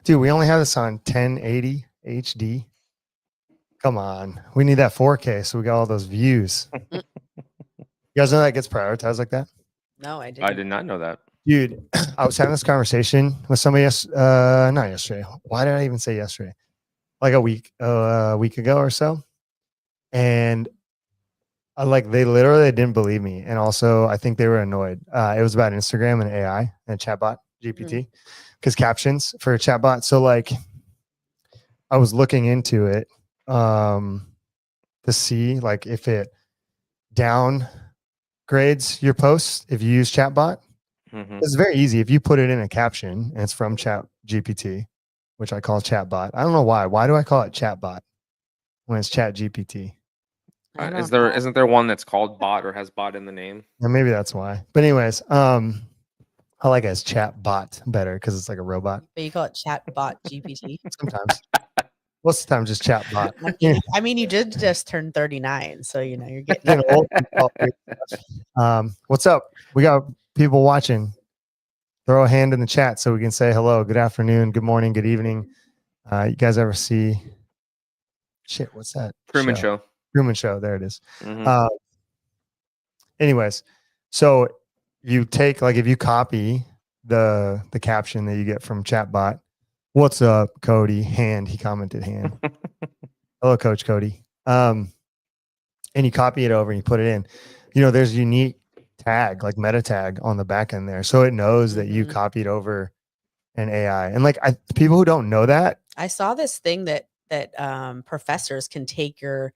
Dude, we only have this on 1080 HD. Come on. We need that 4K so we got all those views. You guys know that gets prioritized like that? No, I didn't. I did not know that. Dude, I was having this conversation with somebody not yesterday. Why did I even say yesterday? Like a week ago or so. And they literally didn't believe me. And also I think they were annoyed. It was about Instagram and AI and chatbot GPT. Because captions for a chatbot. So like I was looking into it to see like if it downgrades your posts if you use chatbot. It's very easy. If you put it in a caption and it's from Chat GPT, which I call chatbot. I don't know why. Why do I call it chatbot when it's Chat GPT? Isn't there one that's called bot or has bot in the name? Yeah, maybe that's why. But anyways, I like it as chatbot better because it's like a robot. But you call it chatbot GPT. Sometimes. Most of the time, just chatbot. I mean, you did just turn 39, so you know you're getting old. What's up? We got people watching. Throw a hand in the chat so we can say hello. Good afternoon, good morning, good evening. You guys ever see shit? What's that? Truman Show. Truman Show. There it is. Anyways, so you take if you copy the caption that you get from chatbot. What's up, Cody? Hand. He commented hand. Hello, Coach Cody. And you copy it over and you put it in. You know, there's a unique tag, like meta tag on the back end there. So it knows that you copied over an AI. And people who don't know that. I saw this thing that professors can take your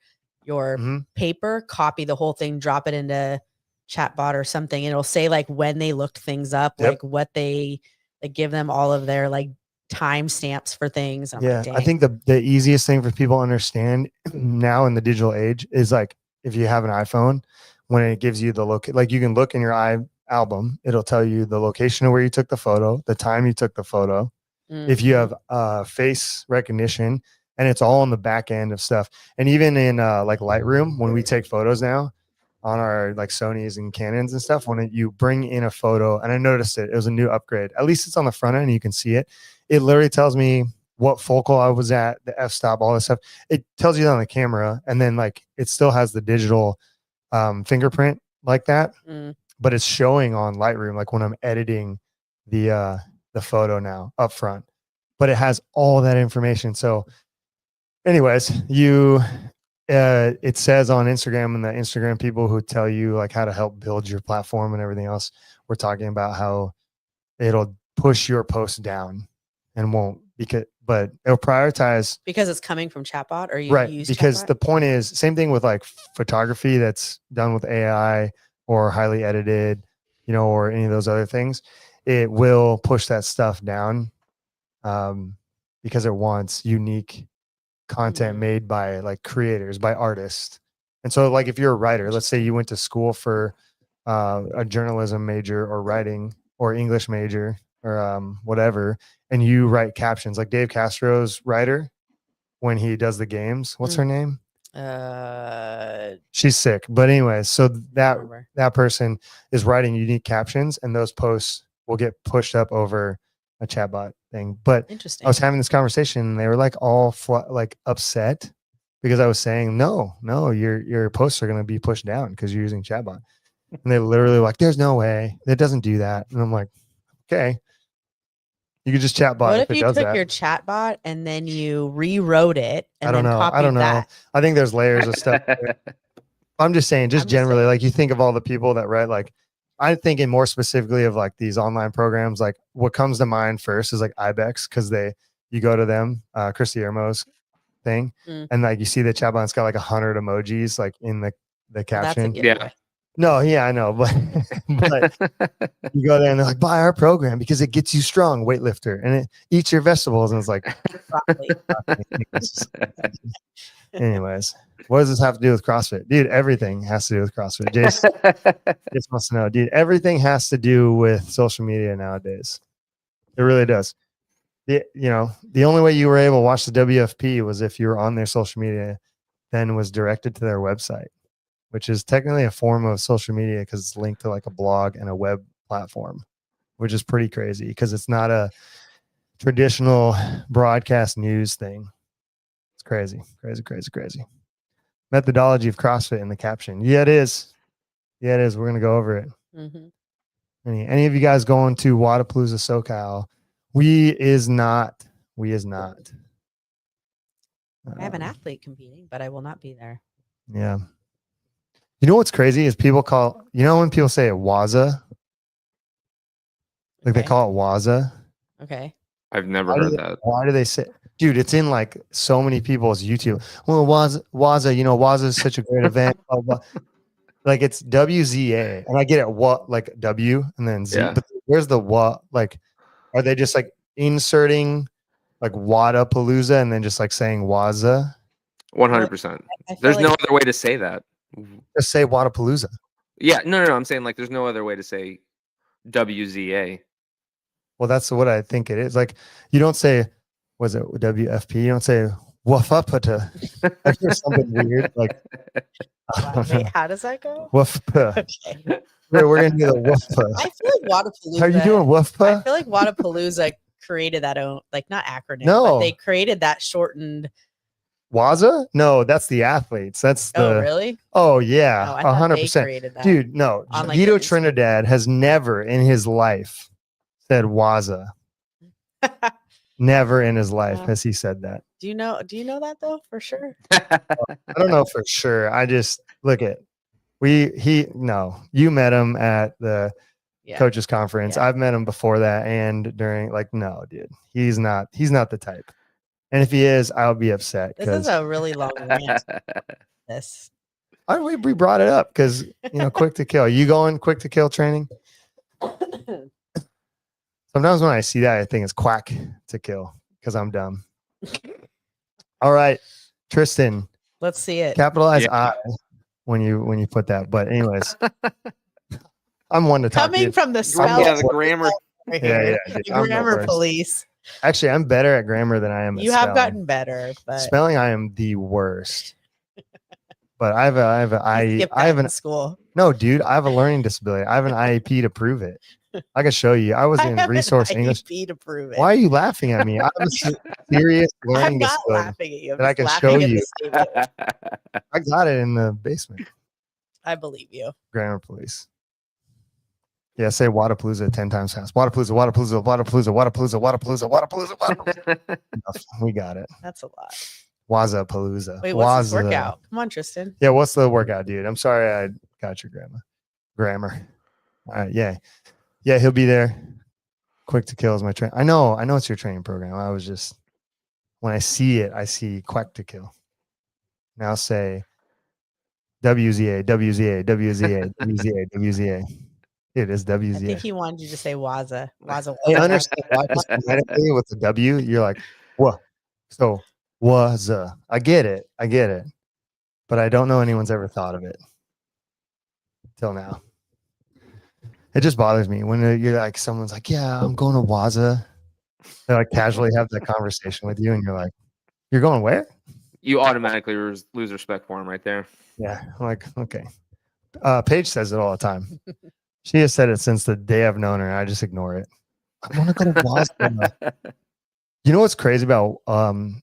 paper, copy the whole thing, drop it into chatbot or something. And it'll say like when they looked things up, like what they give them all of their like time stamps for things. I think the easiest thing for people to understand now in the digital age is like if you have an iPhone, when it gives you the like you can look in your album, it'll tell you the location of where you took the photo, the time you took the photo. If you have face recognition, and it's all on the back end of stuff. And even in like Lightroom, when we take photos now on our like Sonys and Canons and stuff, when you bring in a photo, and I noticed it was a new upgrade. At least it's on the front end, and you can see it. It literally tells me what focal I was at, the f-stop, all this stuff. It tells you that on the camera, and then like it still has the digital fingerprint like that, but it's showing on Lightroom like when I'm editing the photo now up front. But it has all that information. So, anyways, it says on Instagram, and the Instagram people who tell you like how to help build your platform and everything else, we're talking about how it'll push your post down. And won't but it'll prioritize because it's coming from chatbot or you use because chatbot? The point is same thing with like photography that's done with AI or highly edited, you know, or any of those other things. It will push that stuff down because it wants unique content made by like creators, by artists. And so like if you're a writer, let's say you went to school for a journalism major or writing or English major or whatever, and you write captions like Dave Castro's writer when he does the games. What's her name? She's sick. But anyways, so that person is writing unique captions, and those posts will get pushed up over a chatbot thing. But interesting. I was having this conversation, and they were like all like upset because I was saying, no, your posts are going to be pushed down because you're using chatbot. And they literally were like, there's no way it doesn't do that. And I'm like, okay. You could just chatbot. What if you took your chatbot and then you rewrote it and then copied I don't know. that? I think there's layers of stuff. I'm just saying, generally, like you think of all the people that write, like I'm thinking more specifically of like these online programs. Like what comes to mind first is like Ibex, because you go to them, Chris Yermo's thing, and like you see the chatbot, it's got like 100 emojis like in the caption. No, yeah, I know, but you go there and they're like, buy our program because it gets you strong, weightlifter, and it eats your vegetables, and it's like, anyways, what does this have to do with CrossFit, dude? Everything has to do with CrossFit. Jace wants to know, dude. Everything has to do with social media nowadays. It really does. The only way you were able to watch the WFP was if you were on their social media, then was directed to their website, which is technically a form of social media because it's linked to like a blog and a web platform, which is pretty crazy because it's not traditional broadcast news thing. It's crazy. Methodology of CrossFit in the caption. Yeah, it is. We're going to go over it. Mm-hmm. Any of you guys going to Wodapalooza SoCal? We is not. I have an athlete competing, but I will not be there. Yeah. You know what's crazy is people call, when people say Waza, like they Okay. call it Waza. Okay. I've never heard that. Why do they say, dude, it's in like so many people's YouTube. Well, Waza, Waza is such a great event. Blah, blah. Like it's WZA. And I get it. What, like W and then Z. Yeah. But where's the what? Like, are they just like inserting like Wadapalooza and then just like saying Waza? 100%. I feel There's no like- other way to say that. Just say Wadapalooza. Yeah, no. I'm saying like there's no other way to say WZA. Well, that's what I think it is. Like, you don't say, was it WFP? You don't say Wafapata. I hear something weird. Like, Wait, how does that go? Wafpa. Okay. We're going to do the Wafpa. I feel like Wodapalooza. How are you doing, I Wafpa? feel like Wodapalooza created that own, like not acronym, No. but they created that shortened. Waza? No, that's the athletes. That's the. Oh, really? Oh, Oh, yeah. I thought they 100%. created that. Dude, no. On, like, Guido their Instagram. Trinidad has never in his life said Waza. Never in his life Yeah. has he said that. Do you know that though for sure? I don't know for sure. I just look at you met him at the Yeah. coaches conference. Yeah. I've met him before that and during, like, no, dude, he's not the type. And if he is, I'll be upset This is because a really long rant. This. we brought it up because quick to kill. You going quick to kill training? Sometimes when I see that, I think it's quack to kill because I'm dumb. All right, Tristan, Let's see it. capitalize Yeah. I when you put that. But anyways, I'm one to talk. Coming Dude. from the Yeah, spell. the grammar. Right Yeah, here. yeah, dude, The I'm the grammar worst. police. Actually, I'm better at grammar than I am. You at have spelling. gotten better, but Spelling, I am the worst. But I have you skipped I have that an in school. no, dude. I have a learning disability. I have an IEP to prove it. I can show you. I was I in have an resource English. IEP to prove it. Why are you laughing at me? I have a serious I'm learning not disability. laughing at you. I'm that I just can laughing show at the you. statement. That's I got it in the basement. I believe you. Grammar police. Yeah, say Wadapalooza 10 times fast. Wadapalooza, Wadapalooza, Wadapalooza, Wadapalooza, Wadapalooza, Wadapalooza, Wadapalooza. We got it. That's a lot. Wazapalooza. Wait, what's this Waza. workout? Come on, Tristan. Yeah, what's the workout, dude? I'm sorry I got your grammar. All right, yeah. Yeah, he'll be there. Quick to kill is my train. I know it's your training program. I was just, when I see it, I see quick to kill. Now say WZA, WZA, WZA, WZA, WZA. It is I think WZA. he wanted you to say Waza. Waza. I understand why phonetically with the W, you're like, what? So was I get it. But I don't know anyone's ever thought of it till now. It just bothers me when you're like, someone's like, yeah, I'm going to Waza. They like casually have that conversation with you, and you're like, you're going where? You automatically lose respect for him right there. Yeah, I'm like, okay. Paige says it all the time. She has said it since the day I've known her, and I just ignore it. I want to go to Waza. You know what's crazy about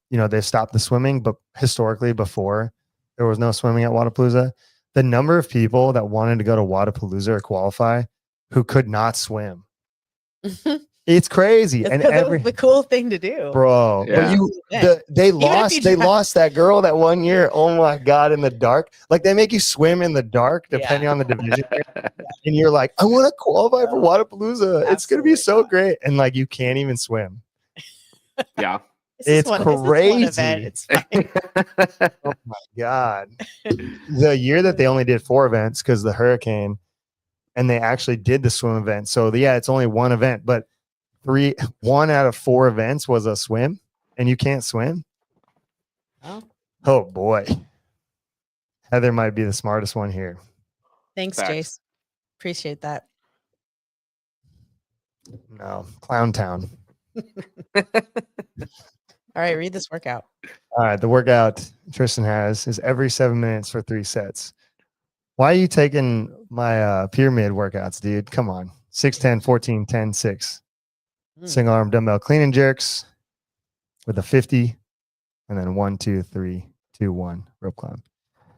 they stopped the swimming, but historically before there was no swimming at Wadapalooza, the number of people that wanted to go to Wadapalooza or qualify who could not swim. It's crazy. And that was the cool thing to do. bro, Yeah. they if you lost that girl that one year. Oh my god, in the dark. Like they make you swim in the dark depending on the division. And you're like, I want to qualify for Wadapalooza. It's gonna be so great. And like you can't even swim. Yeah. It's this is one event. crazy. It's fine. Oh my god. The year that they only did 4 events because the hurricane, and they actually did the swim event. So yeah, it's only one event, but 1 out of 4 events was a swim, and you can't swim. Oh, Oh boy. Heather might be the smartest one here. thanks, Facts. Jace. Appreciate that. No, Clown Town. All right, read this workout. All right, the workout Tristan has is every 7 minutes for 3 sets. Why are you taking my pyramid workouts, dude? Come on. 6, 10, 14, 10, 6. single arm dumbbell clean and jerks with a 50, and then 1, 2, 3, 2, 1 rope climb.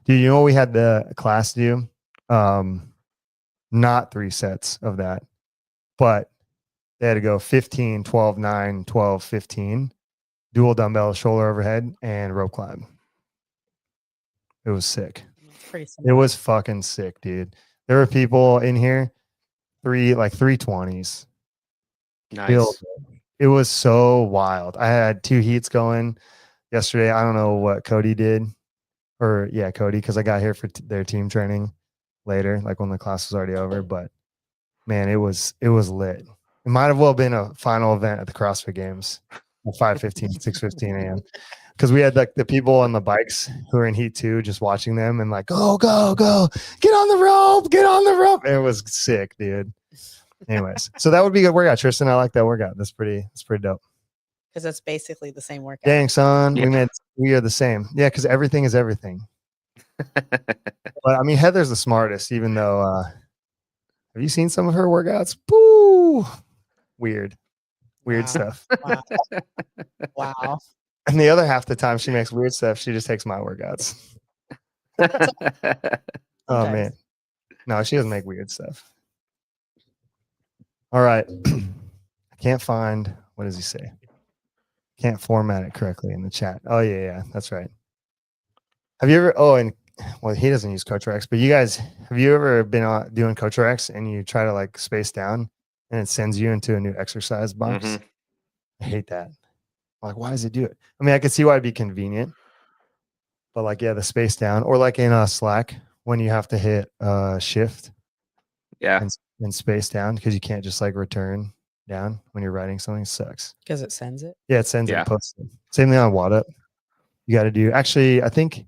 Dude, you know what we had the class do? Not 3 sets of that, but they had to go 15, 12, 9, 12, 15, dual dumbbell, shoulder overhead, and rope climb. It was sick. It was fucking sick, dude. There were people in here, 320s. Nice. It was so wild. I had 2 heats going yesterday. I don't know what Cody did, Cody, because I got here for their team training later, like when the class was already over. But man, it was lit. It might have well been a final event at the CrossFit Games at 5:15, 6:15 a.m. Because we had like the people on the bikes who were in heat 2 just watching them and like, go, go, go, get on the rope, get on the rope. It was sick, dude. Anyways, so that would be a good workout, Tristan. I like that workout. That's pretty dope. Because that's basically the same workout. Dang, son. Yeah. We are the same. Yeah, because everything is everything. But I mean, Heather's the smartest, even though have you seen some of her workouts? Boo! Weird Wow. stuff. Wow. And the other half the time she makes weird stuff, she just takes my workouts. Oh man. No, she doesn't make weird stuff. All right. I can't find, what does he say? Can't format it correctly in the chat. Oh yeah, that's right. Have you ever he doesn't use CoachRX, but you guys, have you ever been doing CoachRX and you try to like space down and it sends you into a new exercise box? Mm-hmm. I hate that. Like, why does it do it? I mean, I could see why it'd be convenient, but like, yeah, the space down, or like in Slack when you have to hit shift, and space down because you can't just like return down when you're writing something. It sucks because it sends it. Yeah, it sends it and posts it. Same thing on WADUP. You got to do. Actually, I think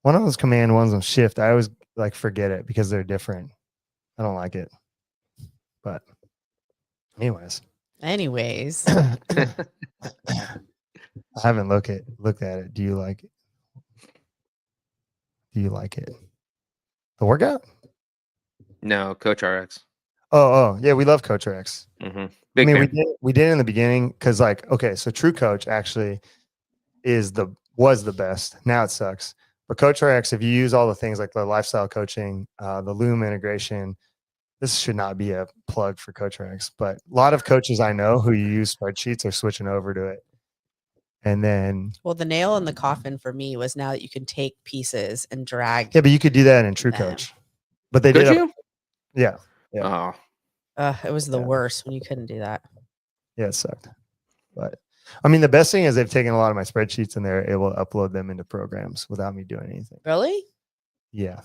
one of those command ones on shift, I always like forget it because they're different. I don't like it. But anyways. I haven't looked at it. Do you like it? The workout? No, CoachRX. Oh, yeah, we love CoachRX. Mm-hmm. I mean, we did in the beginning because, like, okay, so True Coach actually was the best. Now it sucks. But CoachRX, if you use all the things like the lifestyle coaching, the Loom integration, this should not be a plug for CoachRX. But a lot of coaches I know who use spreadsheets are switching over to it. And then, well, the nail in the coffin for me was now that you can take pieces and drag. Yeah, but you could do that in True Coach. But they did. You? Yeah. Oh. It was the worst when you couldn't do that. Yeah, it sucked. But I mean, the best thing is they've taken a lot of my spreadsheets and they're able to upload them into programs without me doing anything. Really? Yeah.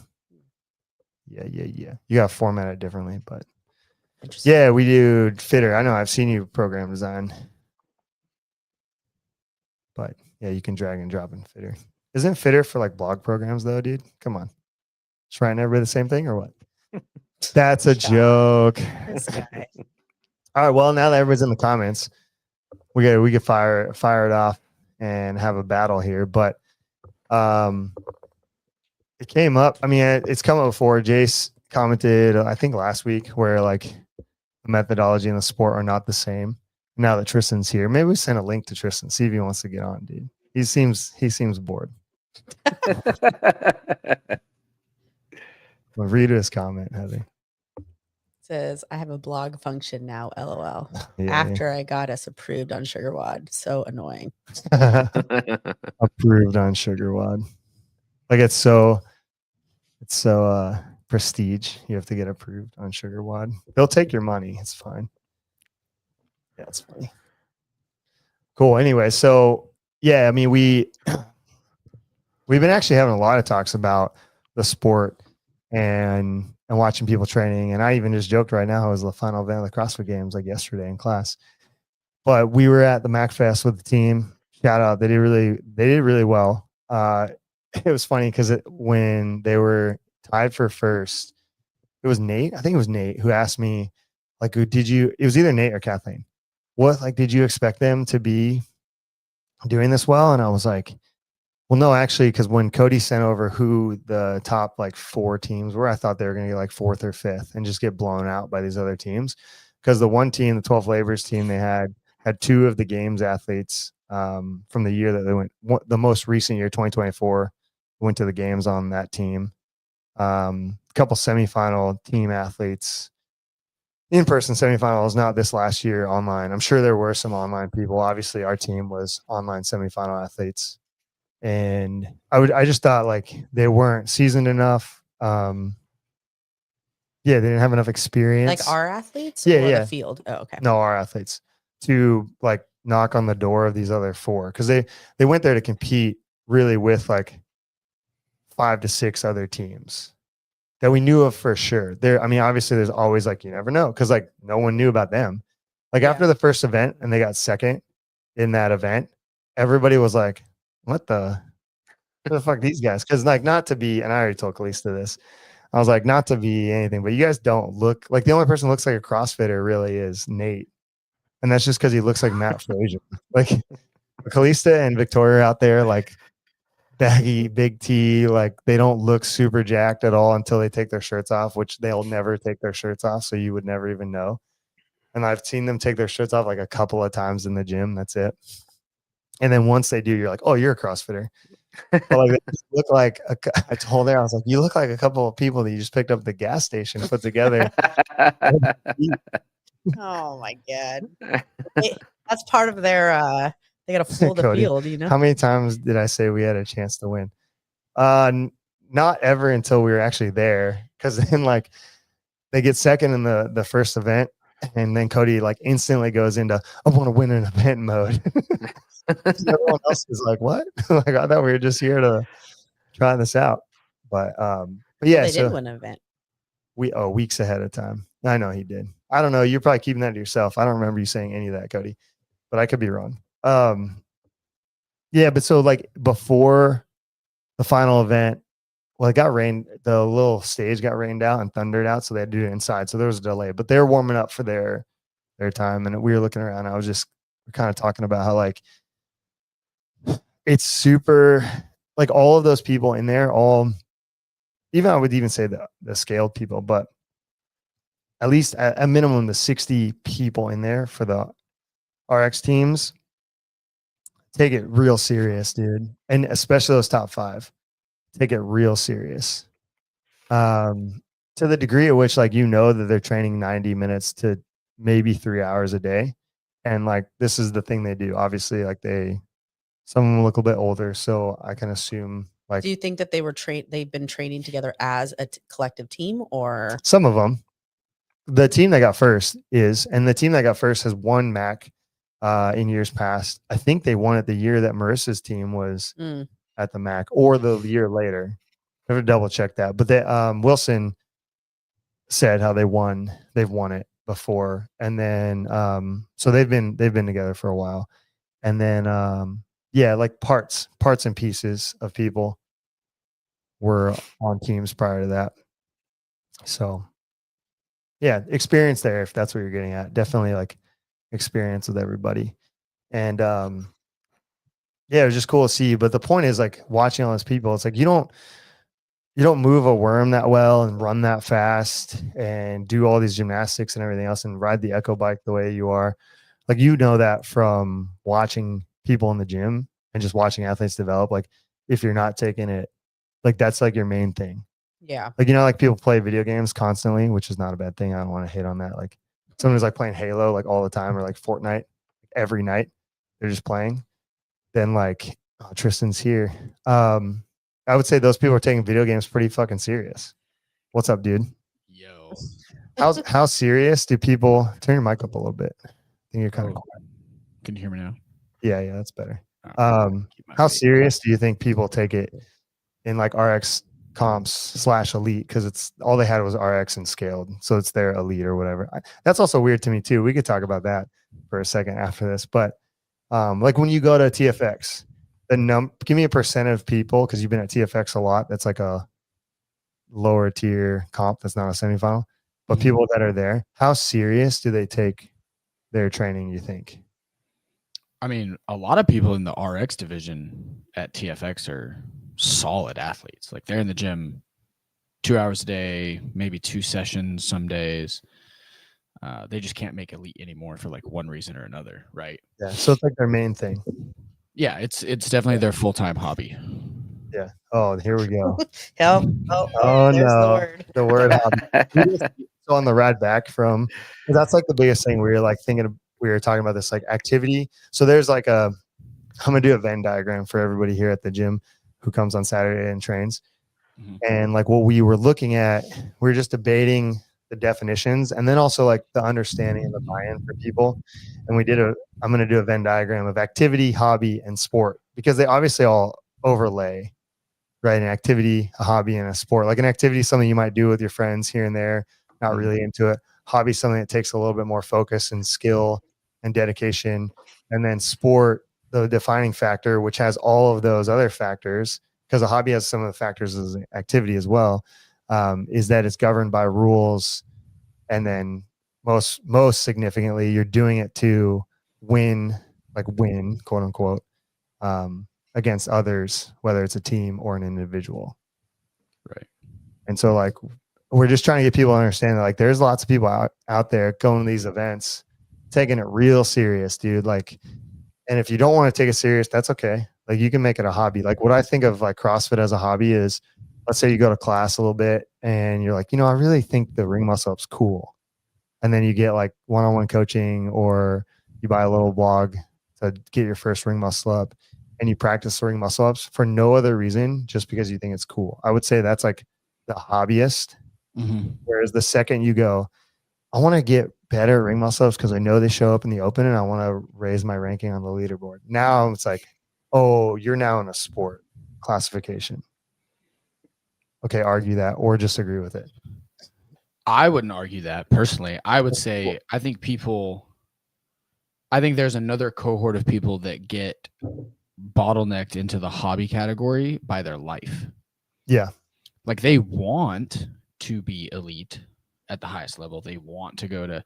You got to format it differently, but yeah, we do Fitter. I know I've seen you program design, but yeah, you can drag and drop in Fitter. Isn't Fitter for like blog programs though, dude? Come on. Just writing everybody the same thing or what? That's a joke. This guy. All right. Well, now that everybody's in the comments, we could fire it off and have a battle here. But it came up. I mean, it's come up before. Jace commented, I think last week, where like the methodology and the sport are not the same. Now that Tristan's here, maybe we send a link to Tristan, see if he wants to get on, dude. He seems bored. Well, read his comment, Heather. Says, I have a blog function now, LOL. Yeah, After I got us approved on SugarWOD. So annoying. Approved on SugarWOD. Like it's so prestige. You have to get approved on SugarWOD. They'll take your money. It's fine. Yeah, it's funny. Cool. Anyway, so yeah, I mean, we've been actually having a lot of talks about the sport and watching people training. And I even just joked right now, it was the final event of the CrossFit Games like yesterday in class. But we were at the MacFest with the team. Shout out. They did really well. It was funny because when they were tied for first, it was Nate. I think it was Nate who asked me, like, it was either Nate or Kathleen. Did you expect them to be doing this well? And I was like, well, no, actually, because when Cody sent over who the top like 4 teams were, I thought they were going to get like 4th or 5th and just get blown out by these other teams. because the one team, the 12th Laborers team, they had 2 of the games athletes from the year that they went, the most recent year, 2024, went to the games on that team. A couple semifinal team athletes, in-person semifinals, not this last year online. I'm sure there were some online people. Obviously, our team was online semifinal athletes. And I just thought like they weren't seasoned enough. Yeah, they didn't have enough experience. Like our athletes? Yeah, or yeah. the field. Oh, okay. No, our athletes, to like knock on the door of these other 4, because they went there to compete really with like 5 to 6 other teams that we knew of for sure. There, I mean, obviously there's always like, you never know, because like no one knew about them. Like Yeah. after the first event and they got second in that event, everybody was like, what the fuck these guys? Because like, not to be, and I already told Kalista this, I was like, not to be anything, but you guys don't look like, the only person who looks like a CrossFitter really is Nate. And that's just because he looks like Matt Frazier. Like Kalista and Victoria out there, like baggy, big T, like they don't look super jacked at all until they take their shirts off, which they'll never take their shirts off. So you would never even know. And I've seen them take their shirts off like a couple of times in the gym. That's it. And then once they do, you're like, oh, you're a CrossFitter. But like they just look like I told her, I was like, you look like a couple of people that you just picked up at the gas station and put together. Oh my God. That's part of their they gotta fool the Cody, field, you know. How many times did I say we had a chance to win? Not ever until we were actually there, because then like they get second in the first event, and then Cody like instantly goes into I want to win an event mode. Everyone else is like, what? Like I thought we were just here to try this out. But yeah, they so did win an event. Weeks ahead of time. I know he did. I don't know. You're probably keeping that to yourself. I don't remember you saying any of that, Cody, but I could be wrong. Yeah, but so like before the final event, well, it got rained. The little stage got rained out and thundered out, so they had to do it inside. So there was a delay, but they're warming up for their time. And we were looking around. I was just kind of talking about how like it's super, like all of those people in there, all even I would even say the scaled people, but at least at a minimum the 60 people in there for the RX teams take it real serious, dude. And especially those top 5 take it real serious. To the degree at which like that they're training 90 minutes to maybe 3 hours a day. And like this is the thing they do. Obviously, like some of them look a bit older, so I can assume like. Do you think that they've been training together as a collective team, or some of them? The team that got first and the team that got first has won MAC in years past. I think they won it the year that Marissa's team was at the MAC, or the year later. I have to double check that. But Wilson said how they've won it before, and then so they've been together for a while, and then yeah, like parts and pieces of people were on teams prior to that. So yeah, experience there, if that's what you're getting at. Definitely like experience with everybody. And yeah, it was just cool to see. But the point is like watching all those people, it's like you don't move a worm that well and run that fast and do all these gymnastics and everything else and ride the Echo bike the way you are. Like that from watching people in the gym and just watching athletes develop. Like if you're not taking it, like that's like your main thing. Yeah. Like, like people play video games constantly, which is not a bad thing. I don't want to hate on that. Like someone who's like playing Halo like all the time, or like Fortnite every night, they're just playing. Then like, oh, Tristan's here. I would say those people are taking video games pretty fucking serious. What's up, dude? Yo. How serious do people turn your mic up a little bit? I think you're kind of quiet. Can you hear me now? Yeah, that's better. How serious do you think people take it in like RX comps / elite? Because it's all they had was RX and scaled, so it's their elite or whatever. That's also weird to me too. We could talk about that for a second after this, but like when you go to TFX, give me a percent of people, because you've been at TFX a lot, that's like a lower tier comp that's not a semifinal, but people that are there, how serious do they take their training, you think? I mean, a lot of people in the RX division at TFX are solid athletes. Like they're in the gym 2 hours a day, maybe 2 sessions some days. They just can't make elite anymore for like one reason or another, right? Yeah. So it's like their main thing. Yeah, it's definitely their full-time hobby. Yeah. Oh, here we go. Help. Oh There's the no. word. The word hobby. So on the ride back from, 'cause that's like the biggest thing we were like we were talking about this like activity. So there's like I'm gonna do a Venn diagram for everybody here at the gym who comes on Saturday and trains. Mhm. And like what we were looking at, we were just debating the definitions and then also like the understanding and the buy-in for people. And I'm going to do a Venn diagram of activity, hobby, and sport because they obviously all overlay, right? An activity, a hobby, and a sport. Like an activity is something you might do with your friends here and there, not really into it. Hobby is something that takes a little bit more focus and skill and dedication. And then sport, the defining factor, which has all of those other factors, because a hobby has some of the factors as an activity as well, is that it's governed by rules. And then most significantly, you're doing it to win, quote unquote, against others, whether it's a team or an individual. Right. And so like, we're just trying to get people to understand that like, there's lots of people out there going to these events, taking it real serious, dude. Like, and if you don't want to take it serious, that's okay. Like you can make it a hobby. Like what I think of like CrossFit as a hobby is, let's say you go to class a little bit and you're like, I really think the ring muscle up's cool. And then you get like one-on-one coaching or you buy a little blog to get your first ring muscle up and you practice the ring muscle ups for no other reason, just because you think it's cool. I would say that's like the hobbyist. Mm-hmm. Whereas the second you go, I want to get better ring muscle ups because I know they show up in the open and I want to raise my ranking on the leaderboard. Now it's like, oh, you're now in a sport classification. Okay, argue that or just agree with it. I wouldn't argue that personally. I would say I think there's another cohort of people that get bottlenecked into the hobby category by their life. Yeah. Like they want to be elite at the highest level. They want to go to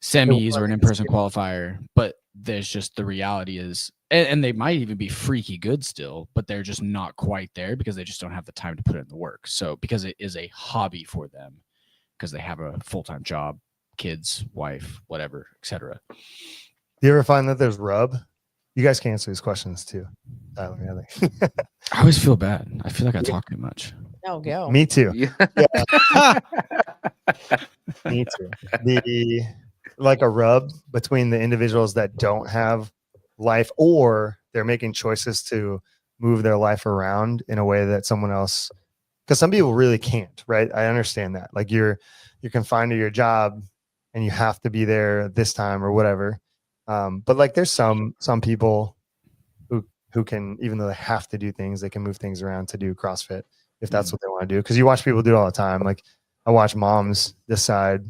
semis or an in-person qualifier, but there's just the reality is, and they might even be freaky good still, but they're just not quite there because they just don't have the time to put in the work. So because it is a hobby for them, because they have a full-time job, kids, wife, whatever, etc. Do you ever find that there's rub? You guys can answer these questions too, Tyler. I think. I always feel bad. I feel like I talk too much. No, go. Me too. Yeah. Me too. Like a rub between the individuals that don't have life or they're making choices to move their life around in a way that someone else, because some people really can't, right? I understand that. Like you're confined to your job and you have to be there at this time or whatever. But like there's some people who can, even though they have to do things, they can move things around to do CrossFit if that's what they want to do. Because you watch people do it all the time. Like I watch moms decide,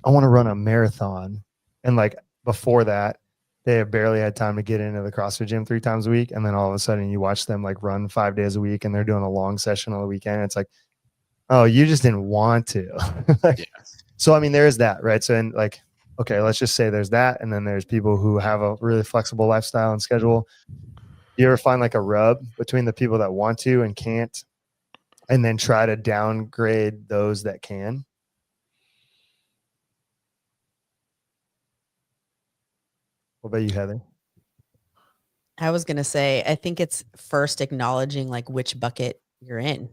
I want to run a marathon. And like before that, they have barely had time to get into the CrossFit gym 3 times a week. And then all of a sudden you watch them like run 5 days a week and they're doing a long session on the weekend. It's like, oh, you just didn't want to. Yeah. So, I mean, there is that, right? So, and like, okay, let's just say there's that. And then there's people who have a really flexible lifestyle and schedule. You ever find like a rub between the people that want to and can't, and then try to downgrade those that can? What about you, Heather? I was going to say, I think it's first acknowledging like which bucket you're in.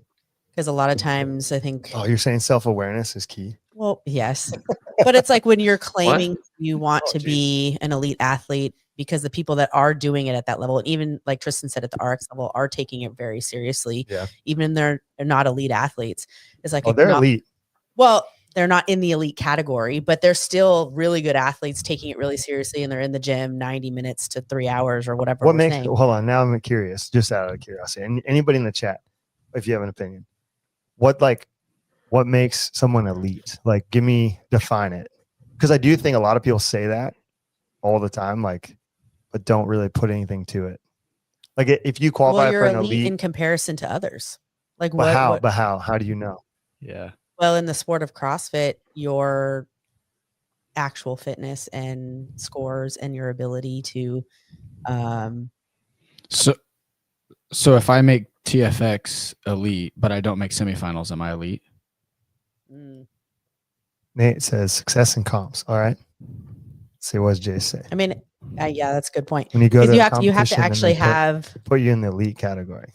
Because a lot of times I think, Oh, you're saying self-awareness is key. well, yes, but it's like when you're claiming you want to be an elite athlete, because the people that are doing it at that level, and even like Tristan said, at the RX level, are taking it very seriously. Yeah. Even they're not elite athletes. It's like, Oh, they're elite. Well, they're not in the elite category, but they're still really good athletes taking it really seriously. And they're in the gym 90 minutes to 3 hours or whatever. What makes, hold on. Now I'm curious, just out of curiosity. And anybody in the chat, if you have an opinion, what makes someone elite? Like, define it. Because I do think a lot of people say that all the time, like, but don't really put anything to it. Like if you qualify you're for an elite elite in comparison to others. Like but how do you know? Yeah. Well, in the sport of CrossFit, your actual fitness and scores and your ability to So if I make TFX elite, but I don't make semifinals, am I elite? Nate says success in comps. All right. Let's see what does Jay say. I mean, yeah, that's a good point. When you go Because to you a have to competition and actually they have. put you in the elite category.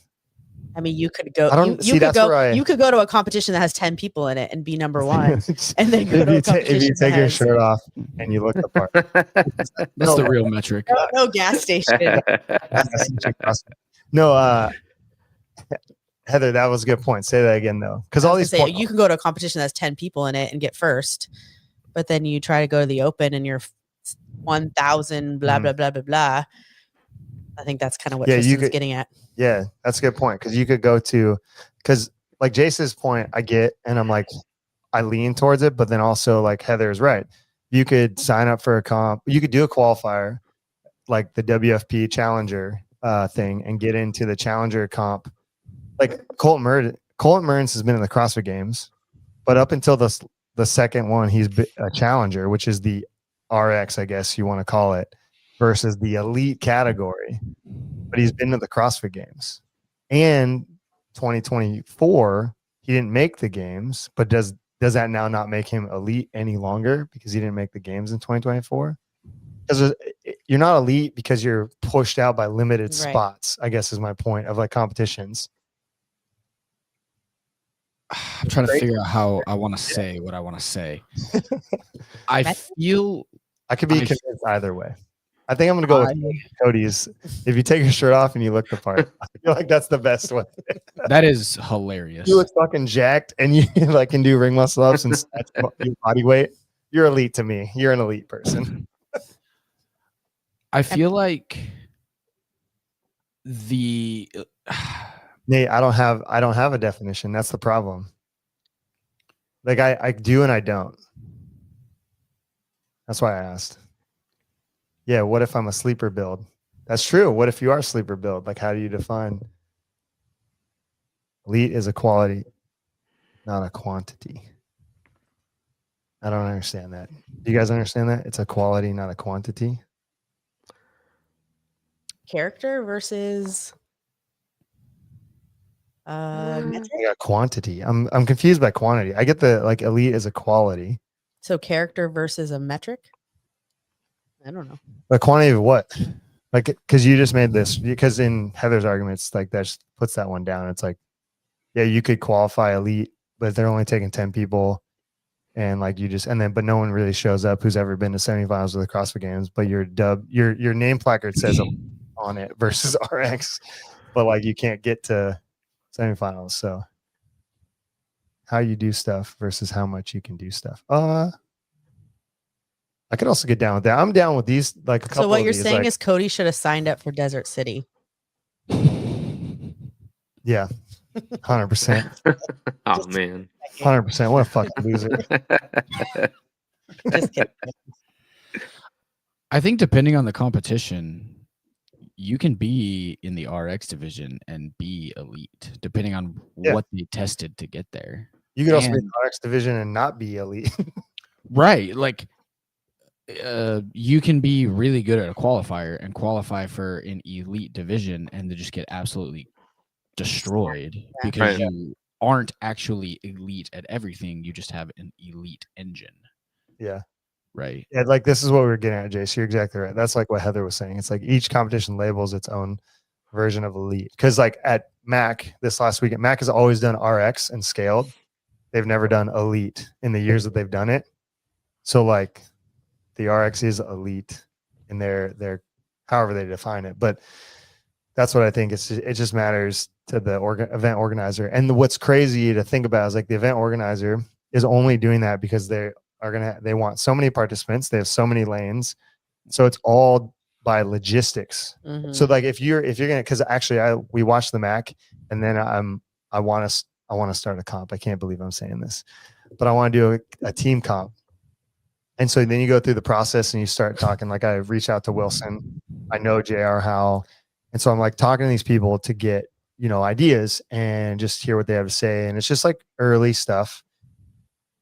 I mean, you could go. I don't- You see, could that's go. where I- You could go to a competition that has 10 people in it and be number one, and then go to a if competition you that take your has shirt off and you look the part. That's the real metric. no gas station. No, Heather, that was a good point. Say that again though, because I all was these gonna say, you can go to a competition that has 10 people in it and get first, but then you try to go to the open and you're 1,000 blah blah blah blah blah. I think that's kind of what Tristan's getting at. Yeah, that's a good point, because you could go to, because like Jason's point, I get, and I'm like, I lean towards it, but then also like Heather is right. You could sign up for a comp. You could do a qualifier, like the WFP Challenger thing, and get into the Challenger comp. Like Colton Mearns has been in the CrossFit Games, but up until the second one, he's been a Challenger, which is the RX, I guess you want to call it, versus the elite category. But he's been to the CrossFit Games. And 2024, he didn't make the games, but does that now not make him elite any longer because he didn't make the games in 2024? Because you're not elite because you're pushed out by limited spots, I guess is my point of like competitions. I'm trying to figure out how I want to say what I want to say. I feel I could be convinced either way. I think I'm going to go with Cody's. If you take your shirt off and you look the part, I feel like that's the best way. That is hilarious. You look fucking jacked and you like can do ring muscle ups and your body weight. You're elite to me. You're an elite person. I feel like the Nate, I don't have a definition. That's the problem. Like I do and I don't. That's why I asked. Yeah, what if I'm a sleeper build? That's true. What if you are a sleeper build? Like, how do you define? Elite is a quality, not a quantity. I don't understand that. Do you guys understand that? It's a quality, not a quantity. Character versus metric? I got quantity. I'm confused by quantity. I get the like elite is a quality. So character versus a metric? I don't know. The quantity of what? Like, because you just made this, because in Heather's arguments, like that just puts that one down. It's like, yeah, you could qualify elite, but they're only taking 10 people. And like you just, and then, but no one really shows up who's ever been to semifinals of the CrossFit Games, but your name placard says on it versus RX, but like you can't get to semifinals. So how you do stuff versus how much you can do stuff. I could also get down with that. I'm down with these. Like a couple. So what of you're these, saying like, is Cody should have signed up for Desert City. yeah, 100%. Oh man, 100%. What a fucking loser. Just kidding. I think depending on the competition, you can be in the RX division and be elite, depending on what they tested to get there. You could also be in the RX division and not be elite. Right. Like you can be really good at a qualifier and qualify for an elite division and to just get absolutely destroyed because you aren't actually elite at everything. You just have an elite engine. Yeah. Right. Yeah, like this is what we were getting at, Jace. You're exactly right. That's like what Heather was saying. It's like each competition labels its own version of elite. Because like at MAC this last weekend, MAC has always done RX and scaled. They've never done elite in the years that they've done it. So like the RX is elite in their however they define it. But that's what I think. It just matters to the event organizer. And what's crazy to think about is like the event organizer is only doing that because they want so many participants. They have so many lanes. So it's all by logistics. Mm-hmm. So like if you're gonna, because actually we watched the MAC and then I want to start a comp. I can't believe I'm saying this, but I want to do a team comp. And so then you go through the process and you start talking. Like I reach out to Wilson. I know JR Howell. And so I'm like talking to these people to get, ideas and just hear what they have to say. And it's just like early stuff,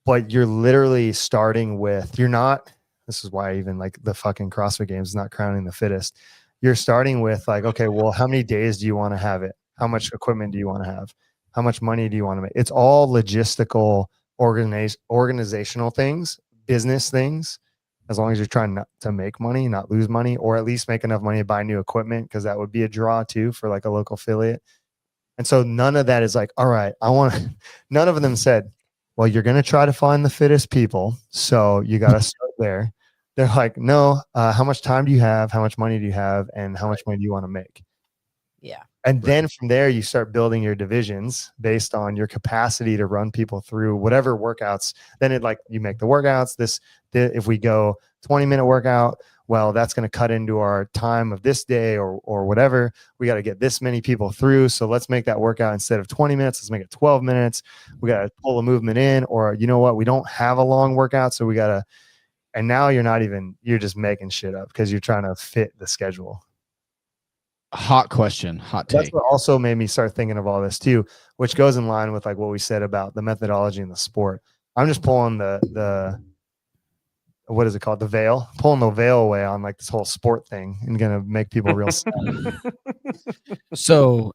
but you're literally starting with, this is why even like the fucking CrossFit Games is not crowning the fittest. You're starting with like, okay, well, how many days do you want to have it? How much equipment do you want to have? How much money do you want to make? It's all logistical organizational things, business things, as long as you're trying not to make money, not lose money, or at least make enough money to buy new equipment, because that would be a draw too for like a local affiliate. And so none of that is like, all right, none of them said, well, you're going to try to find the fittest people, so you got to start there. They're like, no, how much time do you have? How much money do you have? And how much money do you want to make? Yeah. And then from there, you start building your divisions based on your capacity to run people through whatever workouts. Then you make the workouts. If we go 20-minute workout, well, that's going to cut into our time of this day or whatever. We got to get this many people through. So let's make that workout, instead of 20 minutes, let's make it 12 minutes. We got to pull a movement in, or you know what? We don't have a long workout. So we got to, and now you're just making shit up because you're trying to fit the schedule. Hot question, hot take. That's what also made me start thinking of all this too, which goes in line with like what we said about the methodology in the sport. I'm just pulling the what is it called? Pulling the veil away on like this whole sport thing and gonna make people real sad. So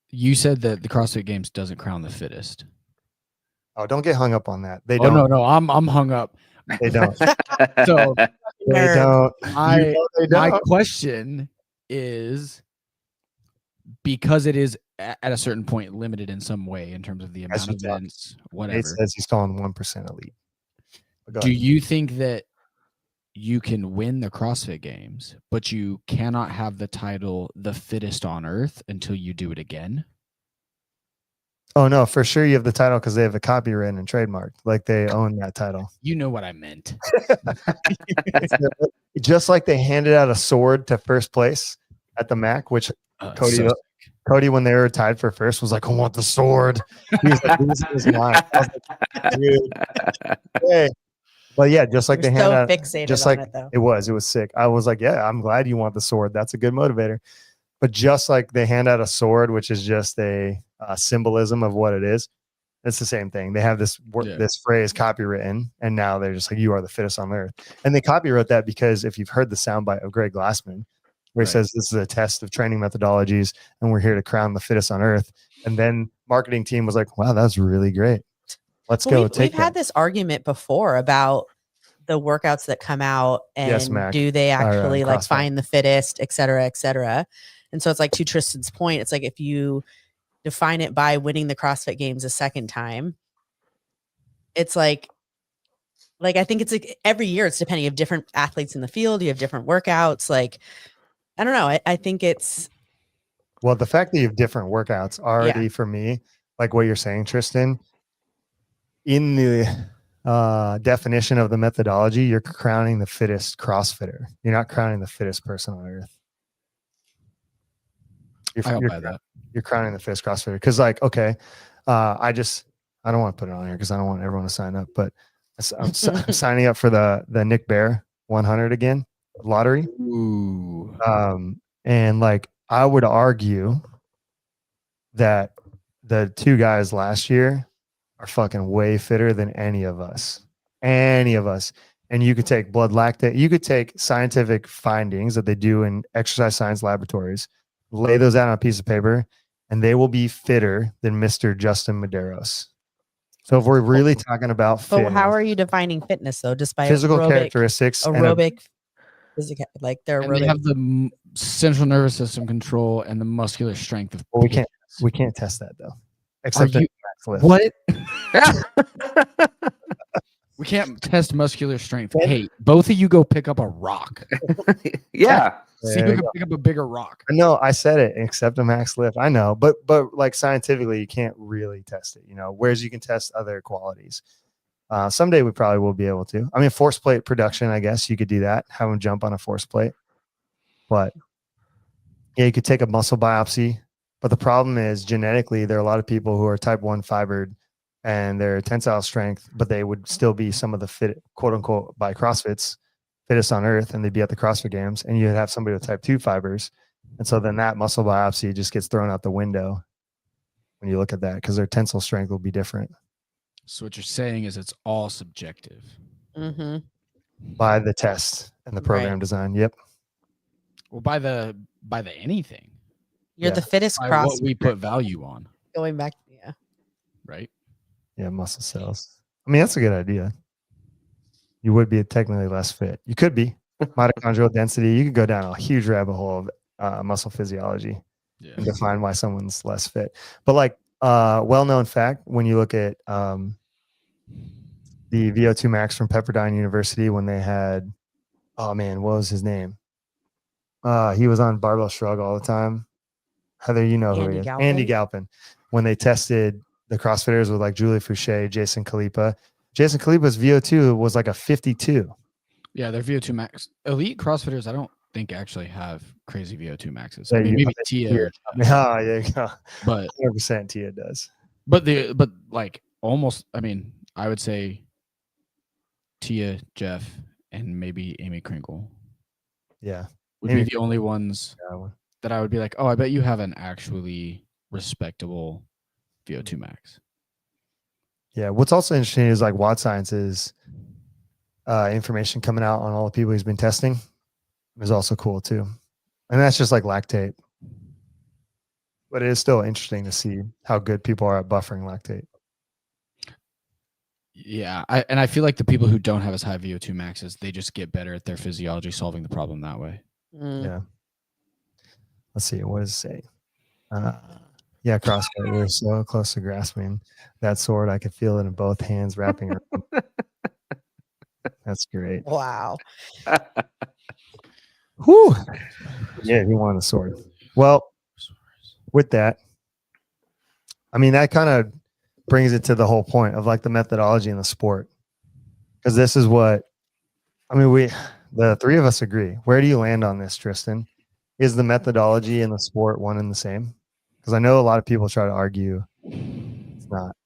you said that the CrossFit Games doesn't crown the fittest. Oh, don't get hung up on that. They Oh don't. no, I'm hung up. They don't. So They don't. my They my don't. question is, because it is at a certain point limited in some way in terms of the amount of events, Nate whatever. says he's calling 1% elite. Go Do ahead. you think that you can win the CrossFit Games, but you cannot have the title the fittest on earth until you do it again? Oh no, for sure you have the title because they have a copyright and trademark. Like they own that title. You know what I meant. Just like they handed out a sword to first place at the MAC, which Cody, when they were tied for first, was like, I want the sword. He was like, this is mine. I was like, dude. Hey. But yeah, just like You're they so handed out, fixated just on like it though. it was sick. I was like, yeah, I'm glad you want the sword. That's a good motivator. But just like they hand out a sword, which is just a symbolism of what it is, it's the same thing. They have this phrase copywritten, and now they're just like, you are the fittest on earth. And they copyright that because if you've heard the soundbite of Greg Glassman, where he says this is a test of training methodologies, and we're here to crown the fittest on earth. And then marketing team was like, wow, that's really great. Let's go. We've had this argument before about the workouts that come out, and do they actually like find the fittest, et cetera, et cetera. And so it's like, to Tristan's point, it's like if you define it by winning the CrossFit Games a second time, it's like I think it's like every year it's depending. You have different athletes in the field, you have different workouts. Like, I don't know. I think it's, well, the fact that you have different workouts already for me, like what you're saying, Tristan, in the definition of the methodology, you're crowning the fittest CrossFitter. You're not crowning the fittest person on earth. You're crowning the fittest CrossFitter. Because like, okay, I don't want to put it on here because I don't want everyone to sign up, but I'm signing up for the Nick Bear 100 again lottery. Ooh. And like, I would argue that the two guys last year are fucking way fitter than any of us. And you could take blood lactate, you could take scientific findings that they do in exercise science laboratories, lay those out on a piece of paper, and they will be fitter than Mr. Justin Medeiros. So if we're really talking about fitness, but how are you defining fitness though? Just by physical characteristics, aerobic, like their aerobic. They have the central nervous system control and the muscular strength of. Well, we can't test that though. Except what? We can't test muscular strength. Hey, both of you go pick up a rock. Yeah. See who can pick up a bigger rock. No, I said it, except a max lift. I know, but like scientifically, you can't really test it, whereas you can test other qualities. Someday we probably will be able to. I mean, force plate production, I guess you could do that, have them jump on a force plate. But yeah, you could take a muscle biopsy. But the problem is genetically, there are a lot of people who are type 1 fibered and their tensile strength, but they would still be some of the fit, quote unquote, by CrossFit's fittest on earth, and they'd be at the CrossFit Games, and you'd have somebody with type 2 fibers. And so then that muscle biopsy just gets thrown out the window when you look at that, because their tensile strength will be different. So what you're saying is it's all subjective. Mm-hmm. By the test and the program design. Yep. Well, by the anything. You're the fittest by CrossFit. what we put value on. Going back, Right. Yeah, muscle cells. I mean, that's a good idea. You would be technically less fit. You could be mitochondrial density. You could go down a huge rabbit hole of muscle physiology Yeah. and define why someone's less fit. But like well-known fact, when you look at the VO2 max from Pepperdine University, when they had, oh man, what was his name? He was on Barbell Shrug all the time. Heather, you know who Andy he is. Galpin? Andy Galpin. When they tested the CrossFitters with like Julie Fouché, Jason Khalipa. Jason Khalipa's VO2 was like a 52. Yeah, their VO2 max. Elite CrossFitters, I don't think actually have crazy VO2 maxes. Yeah, I mean, you- maybe Tia, or- Yeah, yeah, yeah. but 100% Tia does. but like almost. I mean, I would say Tia, Jeff, and maybe Amy Kringle Yeah. would Amy be the only ones that one. that I would be like, oh, I bet you have an actually respectable VO2 max. Yeah. What's also interesting is like Watt Science's information coming out on all the people he's been testing is also cool too. And that's just like lactate. But it is still interesting to see how good people are at buffering lactate. Yeah, I feel like the people who don't have as high VO2 maxes, they just get better at their physiology solving the problem that way. Mm. Yeah. Let's see. What does it say? Yeah, CrossFit. We're so close to grasping that sword. I could feel it in both hands wrapping around. That's great. Wow. Whew. Yeah, he wanted a sword. Well, with that, I mean, that kind of brings it to the whole point of like the methodology in the sport. Because this is what, I mean, the three of us agree. Where do you land on this, Tristan? Is the methodology in the sport one and the same? Because I know a lot of people try to argue it's not.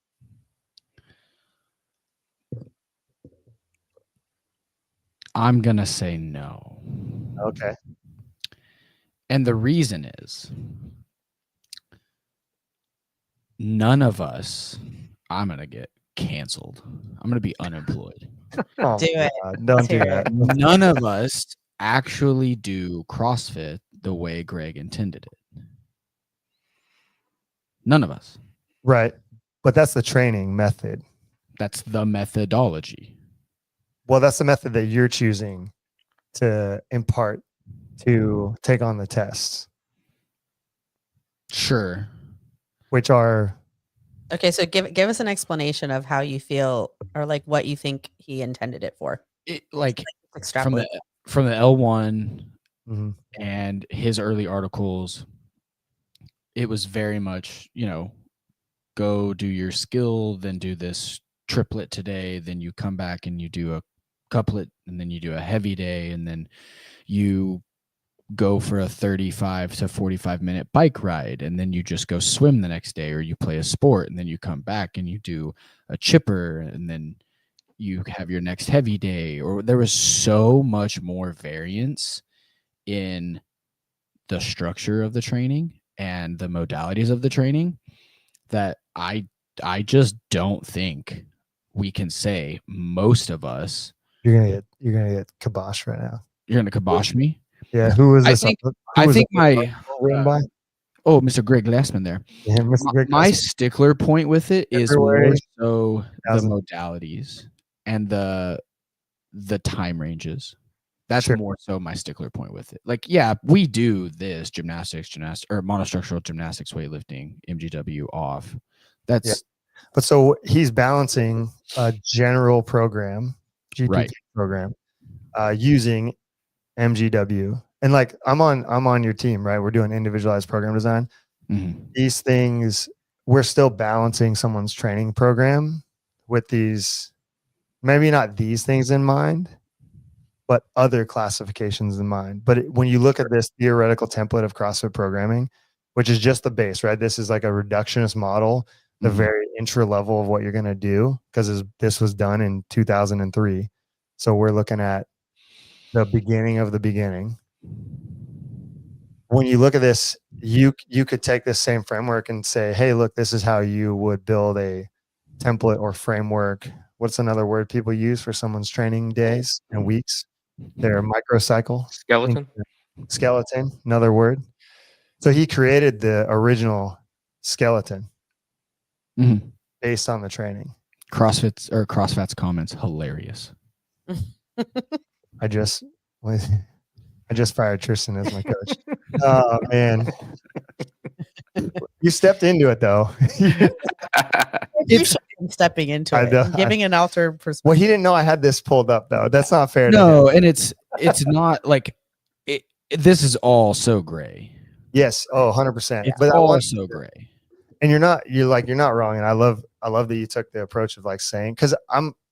I'm going to say no. Okay. And the reason is none of us, I'm going to get canceled. I'm going to be unemployed. Oh, Do it. God, don't do Let's hear that. None of us actually do CrossFit the way Greg intended it. None of us. Right. But that's the training method. That's the methodology. Well, that's the method that you're choosing to impart to take on the tests, Sure. which are Okay, so give us an explanation of how you feel or like what you think he intended it for. Like from Extrapolate. the L1 mhm, and his early articles, it was very much, go do your skill, then do this triplet today, then you come back and you do a couplet, and then you do a heavy day, and then you go for a 35 to 45 minute bike ride, and then you just go swim the next day, or you play a sport, and then you come back and you do a chipper, and then you have your next heavy day. Or there was so much more variance in the structure of the training and the modalities of the training that I just don't think we can say most of us. you're gonna get kiboshed right now. You're gonna kibosh me. Yeah, who was I this? think- who I was think this my written by? Mr. Greg Glassman there. Yeah, Mr. Greg My Glassman. stickler point with it is more February so the 2000. modalities and the time ranges. That's Sure. more so my stickler point with it. Like, yeah, we do this gymnastics or monostructural gymnastics, weightlifting, MGW off. That's But so he's balancing a general program, GPT Right. program, using MGW. And like I'm on your team, right? We're doing individualized program design. mhm. These things, we're still balancing someone's training program with these, maybe not these things in mind, but other classifications in mind. But when you look at this theoretical template of CrossFit programming, which is just the base, right? This is like a reductionist model, the Mhm. very intro level of what you're going to do, because this was done in 2003. So we're looking at the beginning of the beginning. When you look at this, you could take this same framework and say, hey, look, this is how you would build a template or framework. What's another word people use for someone's training days and weeks? Their microcycle. Skeleton, another word. So he created the original skeleton Mhm. based on the training. CrossFat's comments hilarious. I just fired Tristan as my coach. Oh man, you stepped into it though. It's stepping into I it, know. and giving an altered perspective. Well, he didn't know I had this pulled up though. That's not fair. No, to him. and it's not like this is all so gray. Yes. Oh, 100%. It's But all so gray. and you're not wrong. And I love that you took the approach of like saying, because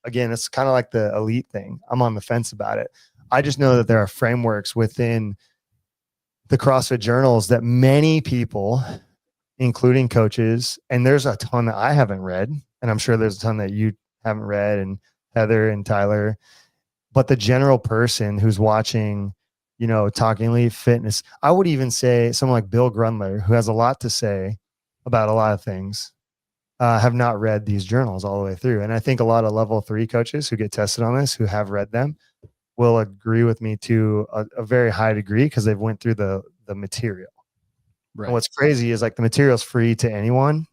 it's kind of like the elite thing. I'm on the fence about it. I just know that there are frameworks within the CrossFit journals that many people, including coaches, and there's a ton that I haven't read, and I'm sure there's a ton that you haven't read, and Heather and Tyler, but the general person who's watching, Talking Leaf Fitness, I would even say someone like Bill Grundler, who has a lot to say about a lot of things, have not read these journals all the way through. And I think a lot of level 3 coaches who get tested on this, who have read them, will agree with me to a very high degree because they've went through the material. Right. And what's crazy is like the material's free to anyone,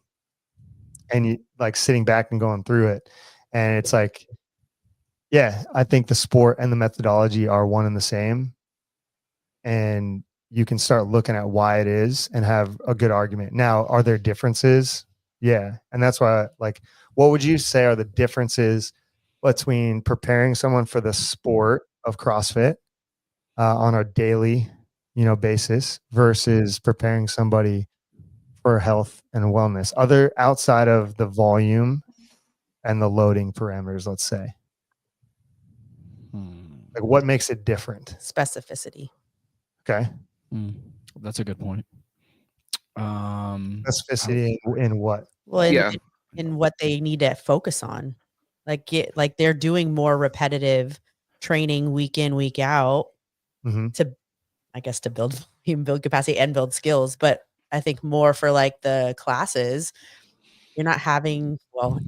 and you like sitting back and going through it. And it's like, yeah, I think the sport and the methodology are one and the same. And you can start looking at why it is and have a good argument. Now, are there differences? Yeah. And that's why, like, what would you say are the differences between preparing someone for the sport of CrossFit on a daily, basis versus preparing somebody for health and wellness, other outside of the volume and the loading parameters, let's say? Like, what makes it different? Specificity. Okay. That's a good point. Specificity in what? Well, in what they need to focus on, like they're doing more repetitive training week in, week out to build volume, build capacity, and build skills. But I think more for like the classes, you're not having,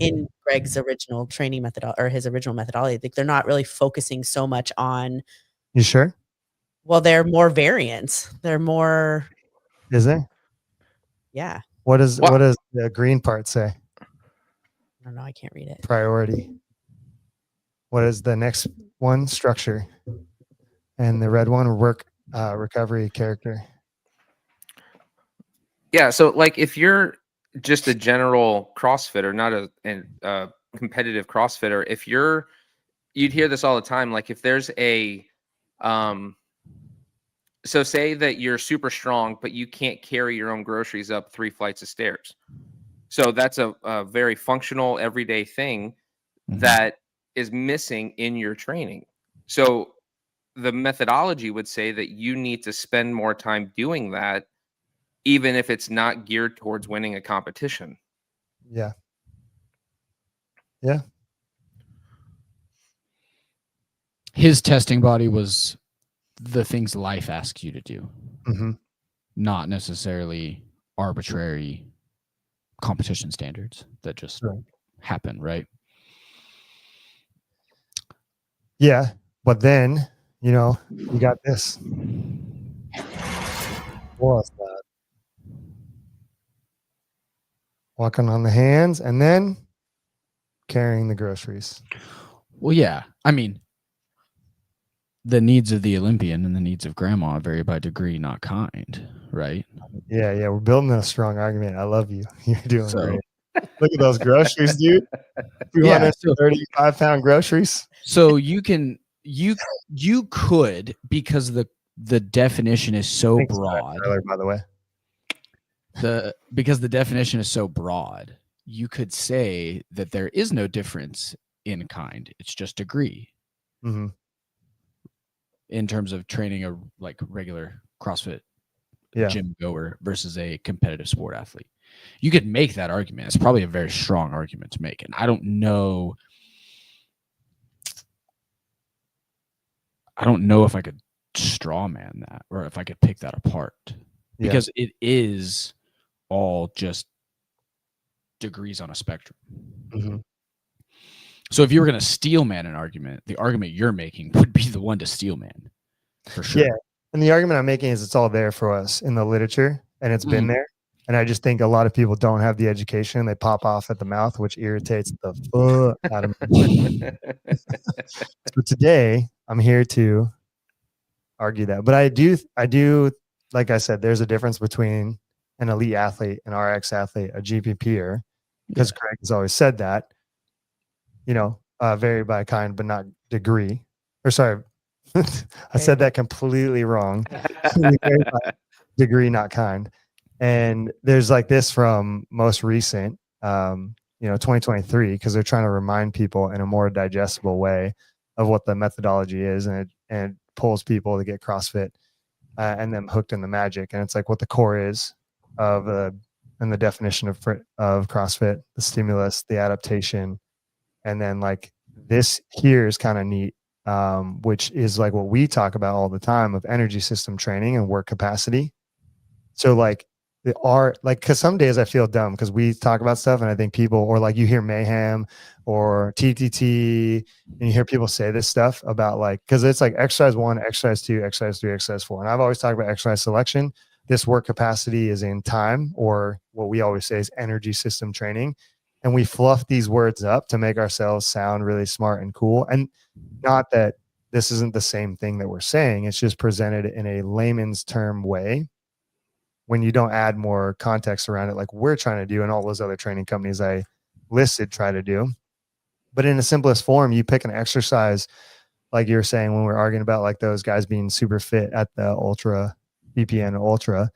in Greg's original training method or his original methodology, I think they're not really focusing so much on. You sure? Well, they're more variants. They're more. Is there? Yeah. What does the green part say? I don't know. I can't read it. Priority. What is the next one? Structure. And the red one, work, recovery, character. Yeah. So like if you're just a general CrossFitter, not a competitive CrossFitter, you'd hear this all the time. Like if there's so say that you're super strong, but you can't carry your own groceries up 3 flights of stairs. So that's a very functional everyday thing that is missing in your training. So the methodology would say that you need to spend more time doing that, even if it's not geared towards winning a competition. Yeah. Yeah. His testing body was the things life asks you to do, not necessarily arbitrary competition standards that just happen, right? Yeah. But then, you got this. What's that? Walking on the hands and then carrying the groceries. Well, yeah. I mean, the needs of the Olympian and the needs of grandma vary by degree, not kind, right? Yeah. We're building a strong argument. I love you. You're doing great. Look at those groceries, dude. 235-pound groceries. So you could, because the definition is so broad. Tyler, by the way. Because the definition is so broad, you could say that there is no difference in kind. It's just degree. In terms of training a like regular CrossFit gym goer versus a competitive sport athlete. You could make that argument. It's probably a very strong argument to make. And I don't know if I could straw man that or if I could pick that apart. Because it is all just degrees on a spectrum. So if you were going to steel man an argument, the argument you're making would be the one to steel man, for sure. Yeah, and the argument I'm making is it's all there for us in the literature, and it's been there, And I just think a lot of people don't have the education. They pop off at the mouth, which irritates the fuck out of me. So today I'm here to argue that. But I do, like I said, there's a difference between an elite athlete, an RX athlete, a GPPer, because Craig has always said that, vary by kind, but not degree. Or sorry, I said that completely wrong. Vary by degree, not kind. And there's like this from most recent, 2023, because they're trying to remind people in a more digestible way of what the methodology is, and it pulls people to get CrossFit and them hooked in the magic. And it's like what the core is of and the definition of CrossFit, the stimulus, the adaptation, and then like this here is kind of neat, which is like what we talk about all the time of energy system training and work capacity. So like because some days I feel dumb because we talk about stuff and I think people, or like you hear Mayhem or TTT and you hear people say this stuff about like, because it's like exercise 1, exercise 2, exercise 3, exercise 4. And I've always talked about exercise selection. This work capacity is in time, or what we always say is energy system training. And we fluff these words up to make ourselves sound really smart and cool. And not that this isn't the same thing that we're saying. It's just presented in a layman's term way when you don't add more context around it, like we're trying to do and all those other training companies I listed try to do. But in the simplest form, you pick an exercise, like you were saying when we were arguing about like those guys being super fit at the ultra, BPN ultra,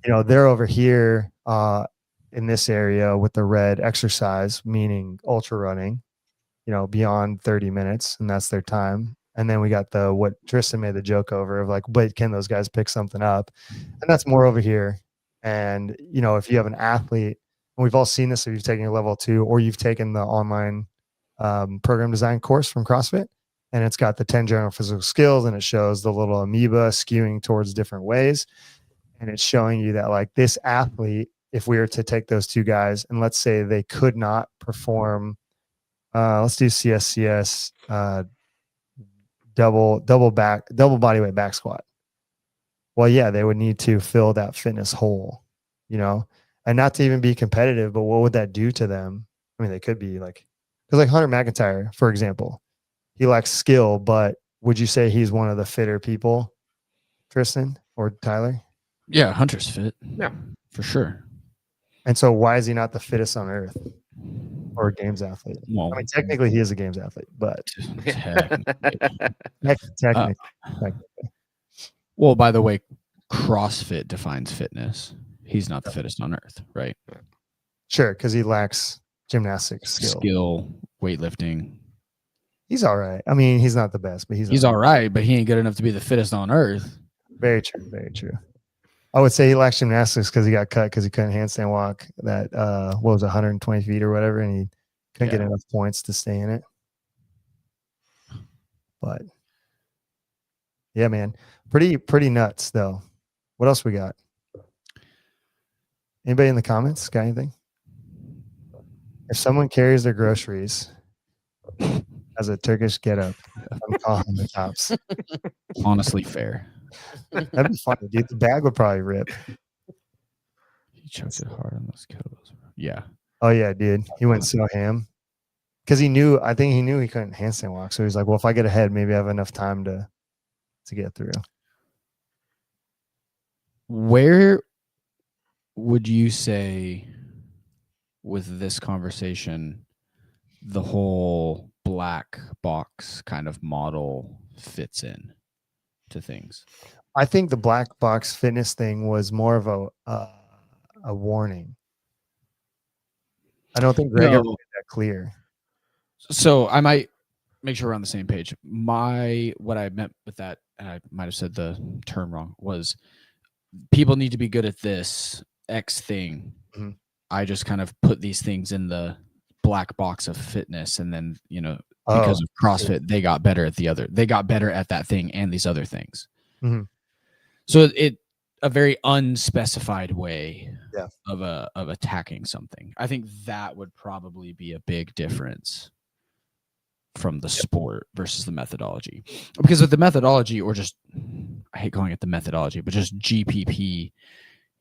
they're over here in this area with the red exercise, meaning ultra running, beyond 30 minutes, and that's their time. And then we got what Tristan made the joke over of like, but can those guys pick something up? And that's more over here. And, if you have an athlete, and we've all seen this, if you've taken a level 2 or you've taken the online program design course from CrossFit, and it's got the 10 general physical skills and it shows the little amoeba skewing towards different ways. And it's showing you that like this athlete, if we were to take those 2 guys and let's say they could not perform, let's do CSCS, double body weight back squat. Well, yeah, they would need to fill that fitness hole, and not to even be competitive, but what would that do to them? I mean, they could be like, because like Hunter McIntyre, for example, he lacks skill, but would you say he's one of the fitter people, Tristan or Tyler? Yeah, Hunter's fit. Yeah, for sure. And so why is he not the fittest on earth or a games athlete? Well, I mean, technically he is a games athlete, but technically. Well, by the way, CrossFit defines fitness. He's not the fittest on earth, right? Sure, because he lacks gymnastics skill, weightlifting. He's all right. I mean, he's not the best, but he's all right, but he ain't good enough to be the fittest on earth. Very true. Very true. I would say he lacks gymnastics because he got cut because he couldn't handstand walk that, 120 feet or whatever, and he couldn't get enough points to stay in it. But yeah, man, pretty nuts though. What else we got? Anybody in the comments got anything? If someone carries their groceries as a Turkish getup, I'm calling the cops. Honestly, fair. That'd be funny, dude. The bag would probably rip. He choked it hard on those kills. Yeah. Oh yeah, dude. He went so ham because I think he knew he couldn't handstand walk. So he's like, well, if I get ahead, maybe I have enough time to get through. Where would you say with this conversation, the whole black box kind of model fits in to things? I think the black box fitness thing was more of a warning. I don't think Greg ever made that clear. So I might make sure we're on the same page. What I meant with that, and I might have said the term wrong, was people need to be good at this X thing. Mm-hmm. I just kind of put these things in the black box of fitness, and then because of CrossFit, they got better at they got better at that thing and these other things. Mm-hmm. So a very unspecified way of attacking something. I think that would probably be a big difference from the sport versus the methodology. Because with the methodology, or just, I hate calling it the methodology, but just GPP,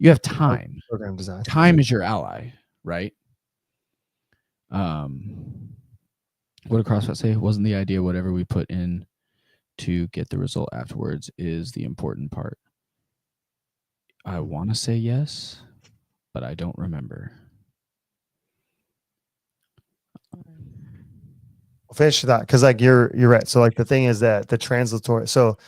You have time. Program design. Time is your ally, right? What did CrossFit say? Wasn't the idea whatever we put in to get the result afterwards is the important part? I want to say yes, but I don't remember. I'll finish that because like you're right. So like the thing is that the translatory. So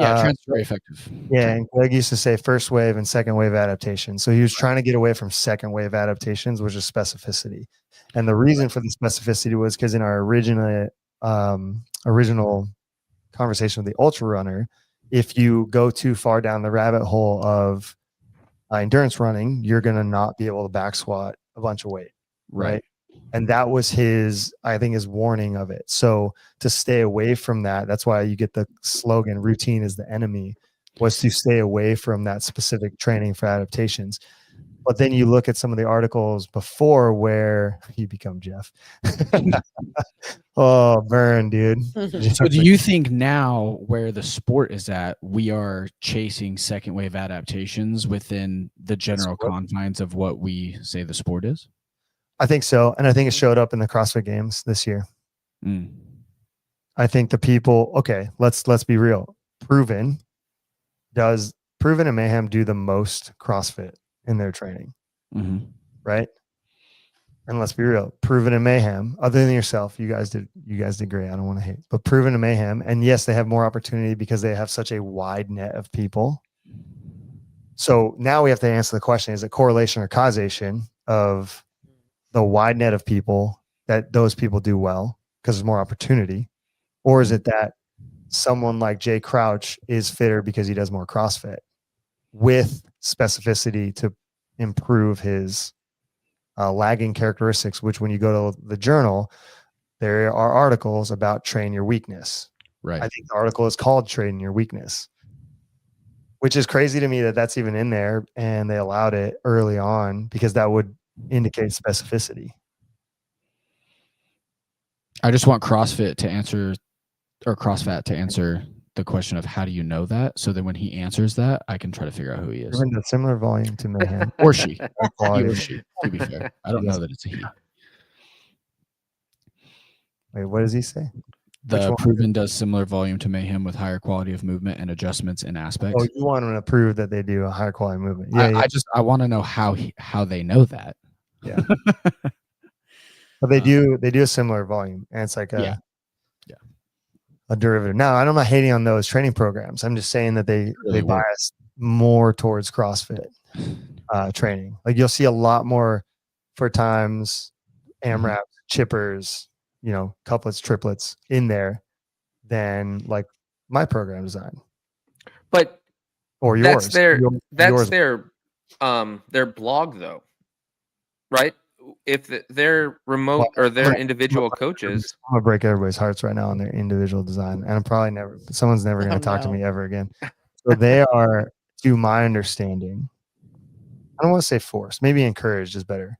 Yeah, transitory effective. yeah, and Greg used to say first wave and second wave adaptation. So he was trying to get away from second wave adaptations, which is specificity. And the reason for the specificity was because in our original conversation with the ultra runner, if you go too far down the rabbit hole of endurance running, you're going to not be able to back squat a bunch of weight. Right. And that was his warning of it. So to stay away from that, that's why you get the slogan, routine is the enemy, was to stay away from that specific training for adaptations. But then you look at some of the articles before where you become Jeff. Oh, burn, dude. So do you think now where the sport is at, we are chasing second wave adaptations within the general confines of what we say the sport is? I think so. And I think it showed up in the CrossFit Games this year. I think the people, okay, let's be real. Proven and Mayhem do the most CrossFit in their training. Right? And let's be real. Proven and Mayhem, other than yourself, you guys did great. I don't want to hate, but Proven and Mayhem, and yes, they have more opportunity because they have such a wide net of people. So now we have to answer the question, is it correlation or causation of the wide net of people that those people do well because there's more opportunity? Or is it that someone like Jay Crouch is fitter because he does more CrossFit with specificity to improve his lagging characteristics, which when you go to the journal, there are articles about train your weakness. Right. I think the article is called Train Your Weakness, which is crazy to me that that's even in there and they allowed it early on because that would indicate specificity. I just want CrossFit to answer the question of how do you know that, so that when he answers that, I can try to figure out who he is. Given the similar volume to Mayhem or she. He quality. or she, to be fair. I don't know that it's a he. Wait, what does he say? The Proven does similar volume to Mayhem with higher quality of movement and adjustments in aspects. Oh, you want them to prove that they do a higher quality movement? Yeah, I want to know how they know that. Yeah. But they do a similar volume, and it's like a derivative. Now, I'm not hating on those training programs. I'm just saying that they bias more towards CrossFit training. Like you'll see a lot more for times, AMRAPs, chippers, couplets, triplets in there than like my program design. But or yours. That's their blog though, right? If they're remote or they're individual coaches, I'm gonna break everybody's hearts right now on their individual design, and I'm probably someone's never gonna talk to me ever again. So they are, to my understanding, I don't want to say forced, maybe encouraged is better.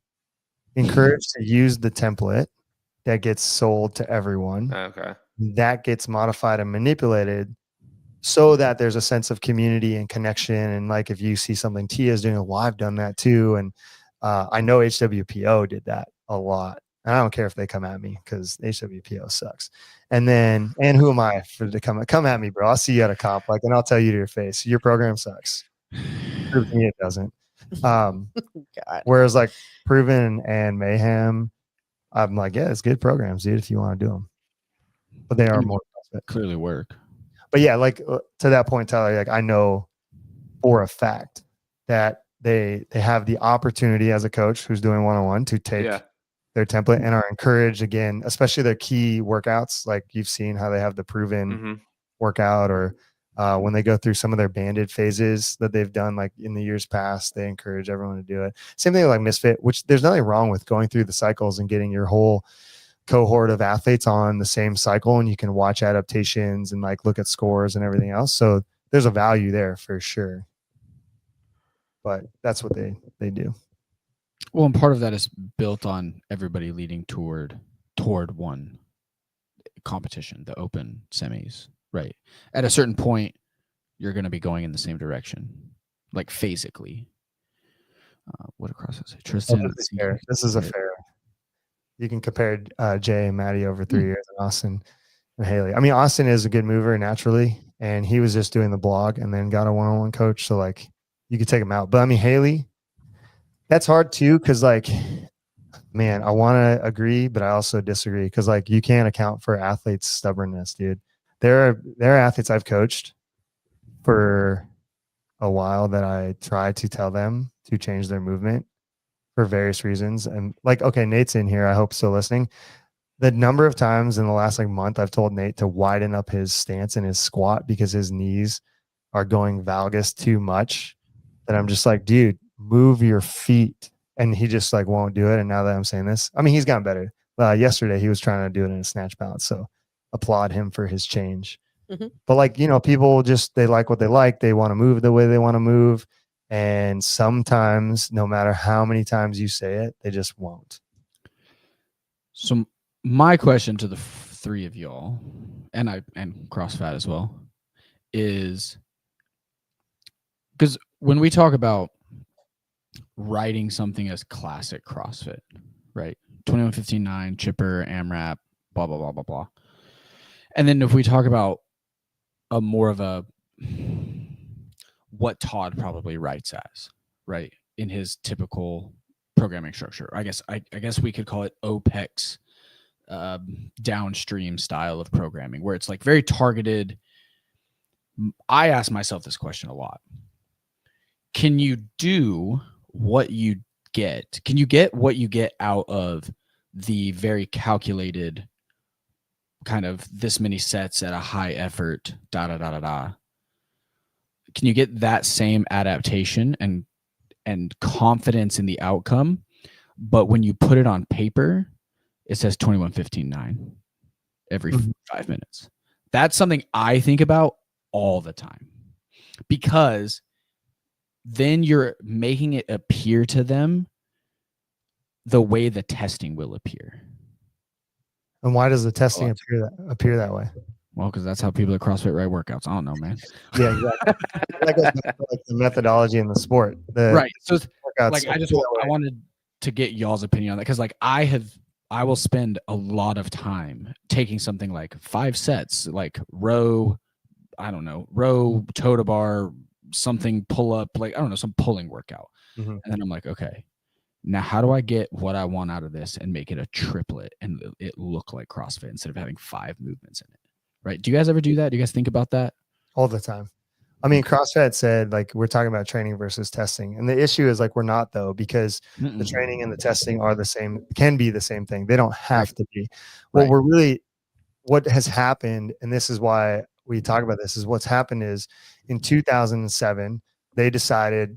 Encouraged to use the template that gets sold to everyone. Okay. That gets modified and manipulated so that there's a sense of community and connection. And like if you see something Tia's doing, well, I've done that too. And I know HWPO did that a lot. And I don't care if they come at me because HWPO sucks. And who am I to come at me, bro? I'll see you at a comp, and I'll tell you to your face, your program sucks. Prove to me it doesn't. Whereas like Proven and Mayhem, I'm like, yeah, it's good programs, dude, if you want to do them. But they are more clearly work. But yeah, like to that point, Tyler, like I know for a fact that they have the opportunity as a coach who's doing one-on-one to take their template and are encouraged again, especially their key workouts. Like you've seen how they have the Proven workout, or when they go through some of their banded phases that they've done, like in the years past, they encourage everyone to do it. Same thing like Misfit, which there's nothing wrong with going through the cycles and getting your whole cohort of athletes on the same cycle, and you can watch adaptations and like look at scores and everything else. So there's a value there for sure. But that's what they do. Well, and part of that is built on everybody leading toward one competition, the open semis, right? At a certain point, you're going to be going in the same direction, like physically, What did CrossFit say? Oh, Tristan. this is fair. This is a fair. You can compare Jay and Maddie over 3 years, and Austin and Haley. I mean, Austin is a good mover naturally, and he was just doing the blog and then got a one-on-one coach. So like you could take him out. But I mean, Haley, that's hard too, because like, man, I want to agree, but I also disagree because like you can't account for athletes' stubbornness, dude. There are athletes I've coached for a while that I try to tell them to change their movement for various reasons. And like, okay, Nate's in here. I hope still listening. The number of times in the last like month I've told Nate to widen up his stance and his squat because his knees are going valgus too much, that I'm just like, dude, move your feet. And he just like won't do it. And now that I'm saying this, I mean, he's gotten better. Yesterday he was trying to do it in a snatch balance. So applaud him for his change. Mm-hmm. But like, you know, people just, they like what they like. They want to move the way they want to move. And sometimes, no matter how many times you say it, they just won't. So my question to the three of y'all, and CrossFat as well, is because when we talk about writing something as classic CrossFit, right? 21:15:9, chipper, AMRAP, blah, blah, blah, blah, blah. And then if we talk about a more of a what Todd probably writes as, right, in his typical programming structure, I guess we could call it OPEX downstream style of programming, where it's like very targeted. I ask myself this question a lot. Can you do what you get? Can you get what you get out of the very calculated kind of this many sets at a high effort, da da da da da? Can you get that same adaptation and confidence in the outcome, but when you put it on paper, it says 21:15:9 every 5 minutes? That's something I think about all the time, because then you're making it appear to them the way the testing will appear. And why does the testing appear that way? Well, because that's how people at CrossFit write workouts. I don't know, man. Yeah, exactly. That goes back to like the methodology in the sport. Right. So workouts like I wanted to get y'all's opinion on that, because like I will spend a lot of time taking something like 5 sets, like row, toe to bar, something pull up, like, I don't know, some pulling workout. Mm-hmm. And then I'm like, okay, now how do I get what I want out of this and make it a triplet and it look like CrossFit instead of having 5 movements in it? Right. Do you guys ever do that? Do you guys think about that? All the time. I mean, CrossFit said like we're talking about training versus testing. And the issue is like we're not, though, because the training and the testing are the same, can be the same thing. They don't have to be. What has happened, and this is why we talk about this, is what's happened is in 2007, they decided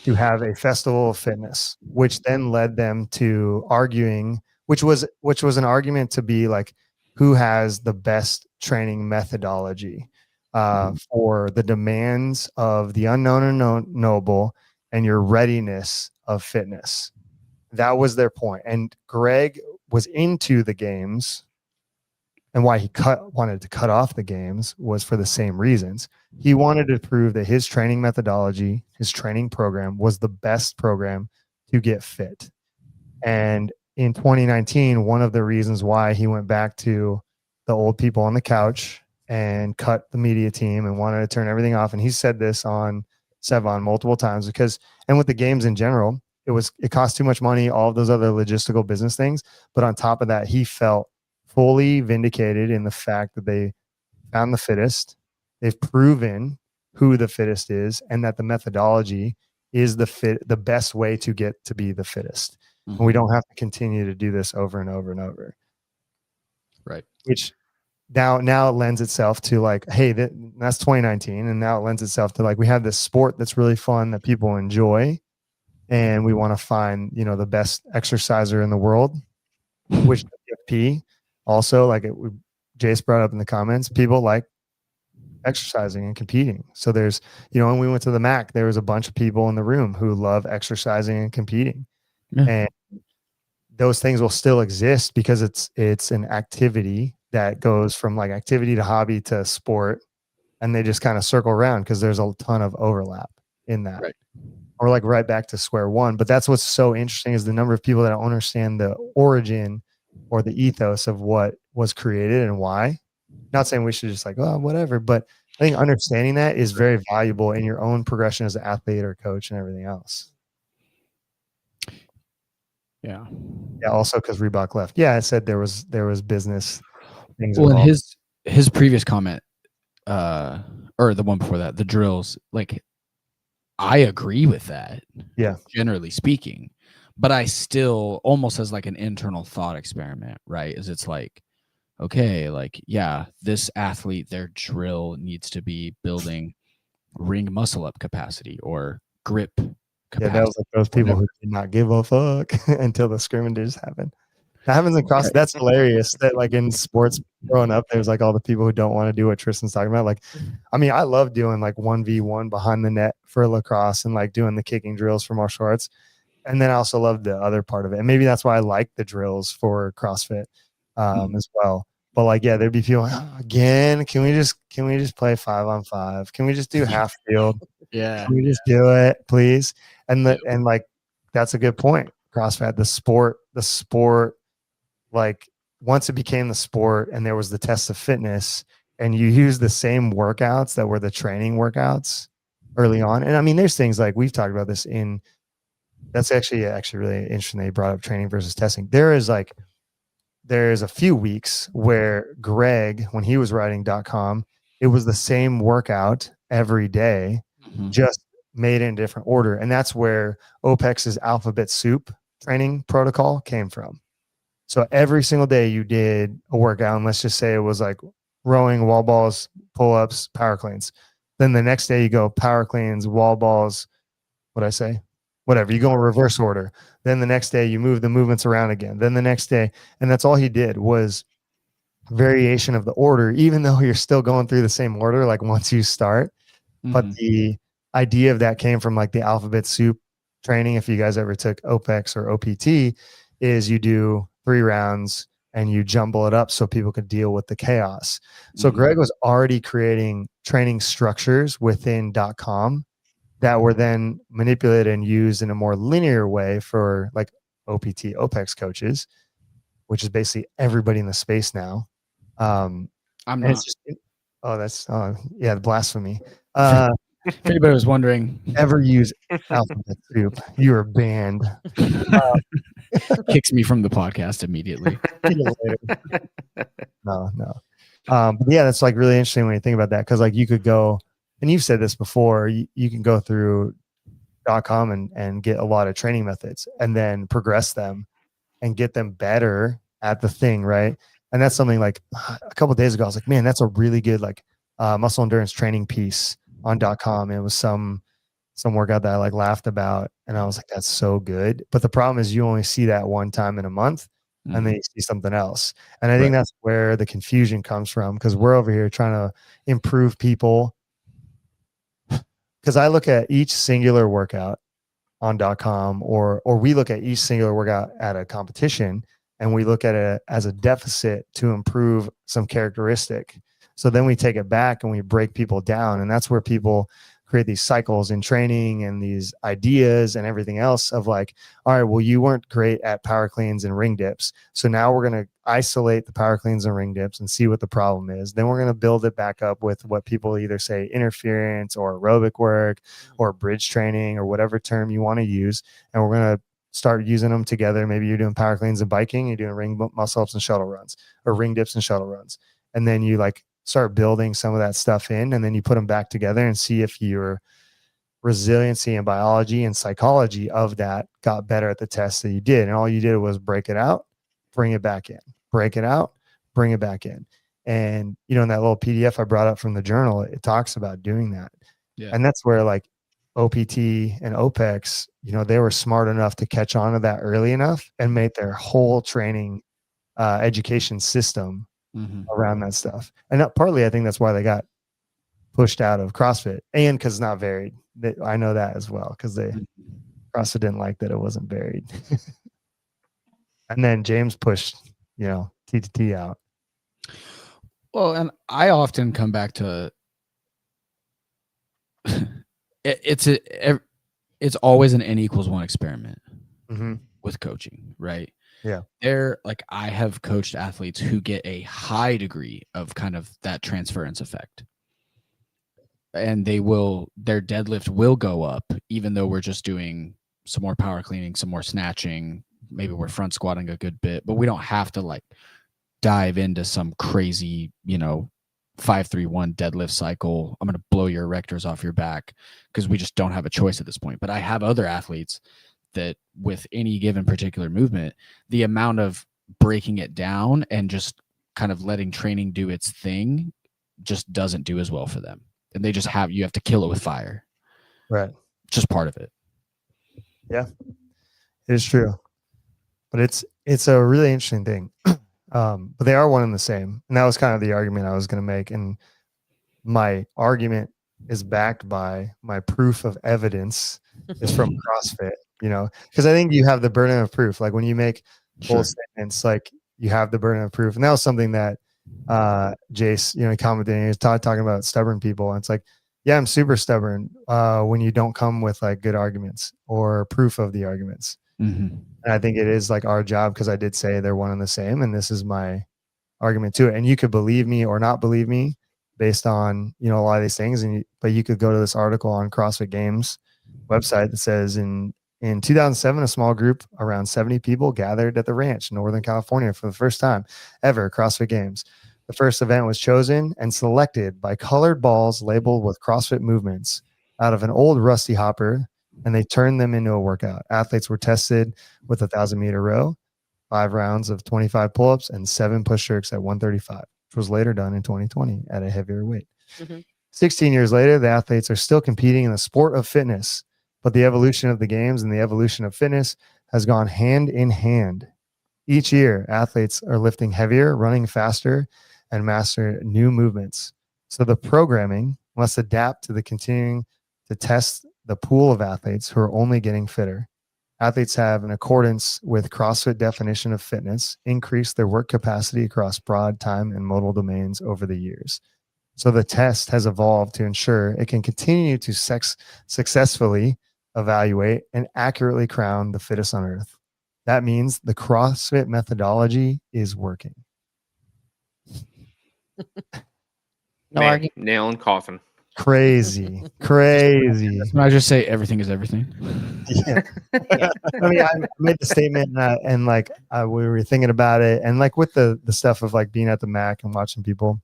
to have a festival of fitness, which then led them to arguing, which was an argument to be like, who has the best training methodology for the demands of the unknown and knowable and your readiness of fitness. That was their point. And Greg was into the games, and why he wanted to cut off the games was for the same reasons. He wanted to prove that his training methodology, his training program, was the best program to get fit. And in 2019, one of the reasons why he went back to the old people on the couch and cut the media team and wanted to turn everything off. And he said this on Sevon multiple times, and with the games in general, it cost too much money, all of those other logistical business things. But on top of that, he felt fully vindicated in the fact that they found the fittest. They've proven who the fittest is, and that the methodology is the best way to get to be the fittest. And we don't have to continue to do this over and over and over. Right. Which now it lends itself to like, hey, that's 2019. And now it lends itself to like, we have this sport that's really fun that people enjoy. And we want to find, the best exerciser in the world, which PFP also, like Jace brought up in the comments, people like exercising and competing. So there's, when we went to the MAC, there was a bunch of people in the room who love exercising and competing. Yeah. And those things will still exist because it's an activity that goes from like activity to hobby to sport, and they just kind of circle around because there's a ton of overlap in that. Right. or like right back to square one. But that's what's so interesting is the number of people that don't understand the origin or the ethos of what was created and why. Not saying we should just like, oh, whatever, but I think understanding that is very valuable in your own progression as an athlete or coach and everything else. Yeah. Yeah. Also, because Reebok left. Yeah, I said there was business things. Well, and involved. his previous comment, or the one before that, the drills, like I agree with that. Yeah. Generally speaking, but I still almost as like an internal thought experiment, right? Is it's like, okay, like, yeah, this athlete, their drill needs to be building ring muscle up capacity or grip capacity. Yeah, that was like those people who did not give a fuck until the scrimmages happened. That happens in CrossFit. That's hilarious. That like in sports growing up, there's like all the people who don't want to do what Tristan's talking about. Like, I mean, I love doing like 1v1 behind the net for lacrosse and like doing the kicking drills for martial arts. And then I also love the other part of it. And maybe that's why I like the drills for CrossFit as well. But like, yeah, there'd be people again. Can we just play 5-on-5? Can we just do half field? Yeah. Can we just do it, please? And like, that's a good point. CrossFit, the sport, like once it became the sport and there was the test of fitness and you use the same workouts that were the training workouts early on. And I mean, there's things like we've talked about this that's actually really interesting that you brought up training versus testing. There's a few weeks where Greg, when he was writing .com, it was the same workout every day, just made in a different order. And that's where OPEX's alphabet soup training protocol came from. So every single day you did a workout, and let's just say it was like rowing, wall balls, pull-ups, power cleans. Then the next day you go power cleans, wall balls, what'd I say? Whatever, you go in reverse order. Then the next day you move the movements around again. Then the next day, and that's all he did was variation of the order, even though you're still going through the same order, like once you start. But the idea of that came from like the alphabet soup training. If you guys ever took OPEX or OPT, is you do 3 rounds and you jumble it up so people could deal with the chaos. So Greg was already creating training structures within .com that were then manipulated and used in a more linear way for like OPT, OPEX coaches, which is basically everybody in the space now. I'm not. It's just, the blasphemy. If anybody was wondering, Ever use alphabet soup, you are banned. kicks me from the podcast immediately. No. But yeah, that's like really interesting when you think about that. Cause like you could go, and you've said this before, you can go through .com and get a lot of training methods and then progress them and get them better at the thing. Right. And that's something like a couple of days ago, I was like, man, that's a really good, like muscle endurance training piece on .com. It was some workout that I like laughed about. And I was like, that's so good. But the problem is you only see that one time in a month and then you see something else. And I think that's where the confusion comes from, because we're over here trying to improve people. Because I look at each singular workout on .com or we look at each singular workout at a competition and we look at it as a deficit to improve some characteristic. So then we take it back and we break people down. And that's where people create these cycles in training and these ideas and everything else of like, all right, well, you weren't great at power cleans and ring dips. So now we're going to isolate the power cleans and ring dips and see what the problem is. Then we're going to build it back up with what people either say interference or aerobic work or bridge training or whatever term you want to use. And we're going to start using them together. Maybe you're doing power cleans and biking, you're doing ring muscle ups and shuttle runs or ring dips and shuttle runs. And then you like start building some of that stuff in, and then you put them back together and see if your resiliency and biology and psychology of that got better at the test that you did. And all you did was break it out, bring it back in, break it out, bring it back in. And, you know, in that little PDF I brought up from the journal, it talks about doing that. Yeah. And that's where like OPT and OPEX, you know, they were smart enough to catch on to that early enough and make their whole training education system around that stuff. And partly I think that's why they got pushed out of CrossFit, and because it's not varied. I know that as well, because CrossFit didn't like that it wasn't varied. And then James pushed, you know, TTT out. Well, and I often come back to it's it's always an N=1 experiment Mhm. with coaching, right? Yeah. I have coached athletes who get a high degree of kind of that transference effect. And their deadlift will go up, even though we're just doing some more power cleaning, some more snatching. Maybe we're front squatting a good bit, but we don't have to like dive into some crazy, 5-3-1 deadlift cycle. I'm going to blow your erectors off your back, because we just don't have a choice at this point. But I have other athletes that with any given particular movement, the amount of breaking it down and just kind of letting training do its thing just doesn't do as well for them. And they just you have to kill it with fire. Right. Just part of it. Yeah, it is true. But it's a really interesting thing. But they are one and the same. And that was kind of the argument I was going to make. And my argument is backed by my proof of evidence is from CrossFit, because I think you have the burden of proof. Like when you make bold statements, like you have the burden of proof. And that was something that Jace, he commented, he was talking about stubborn people. And it's like, yeah, I'm super stubborn when you don't come with like good arguments or proof of the arguments. Mm-hmm. And I think it is like our job, because I did say they're one and the same. And this is my argument to it. And you could believe me or not believe me based on, a lot of these things. But you could go to this article on CrossFit Games website that says in 2007, a small group around 70 people gathered at the ranch in Northern California for the first time ever, CrossFit Games. The first event was chosen and selected by colored balls labeled with CrossFit movements out of an old rusty hopper, and they turned them into a workout. Athletes were tested with a 1,000-meter row, 5 rounds of 25 pull-ups, and 7 push jerks at 135, which was later done in 2020 at a heavier weight. 16 years later, the athletes are still competing in the sport of fitness, but the evolution of the games and the evolution of fitness has gone hand in hand. Each year, athletes are lifting heavier, running faster, and master new movements. So the programming must adapt to the continuing to test the pool of athletes who are only getting fitter. Athletes have, in accordance with CrossFit definition of fitness, increased their work capacity across broad time and modal domains over the years. So the test has evolved to ensure it can continue to successfully evaluate and accurately crown the fittest on earth. That means the CrossFit methodology is working. Nail in coffin. Crazy. Can I just say everything is everything? Yeah. I mean, I made the statement and like we were thinking about it, and like with the stuff of like being at the MAC and watching people,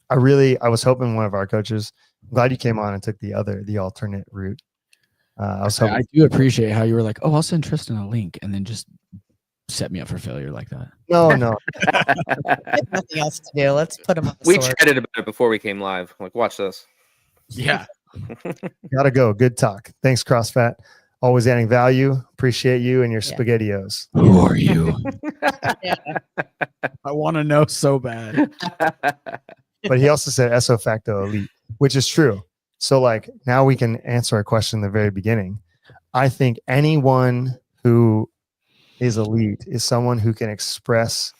I was hoping one of our coaches, I'm glad you came on and took the alternate route. I do appreciate how you were like, I'll send Tristan a link, and then just set me up for failure like that. No. Nothing else to do. Let's put him on the We sword. chatted about it before we came live. Like, watch this. Yeah. Gotta go. Good talk. Thanks, CrossFit. Always adding value. Appreciate you and your SpaghettiOs. Who are you? I want to know so bad. But he also said SO facto elite, which is true. So like now we can answer our question in the very beginning. I think anyone who is elite is someone who can express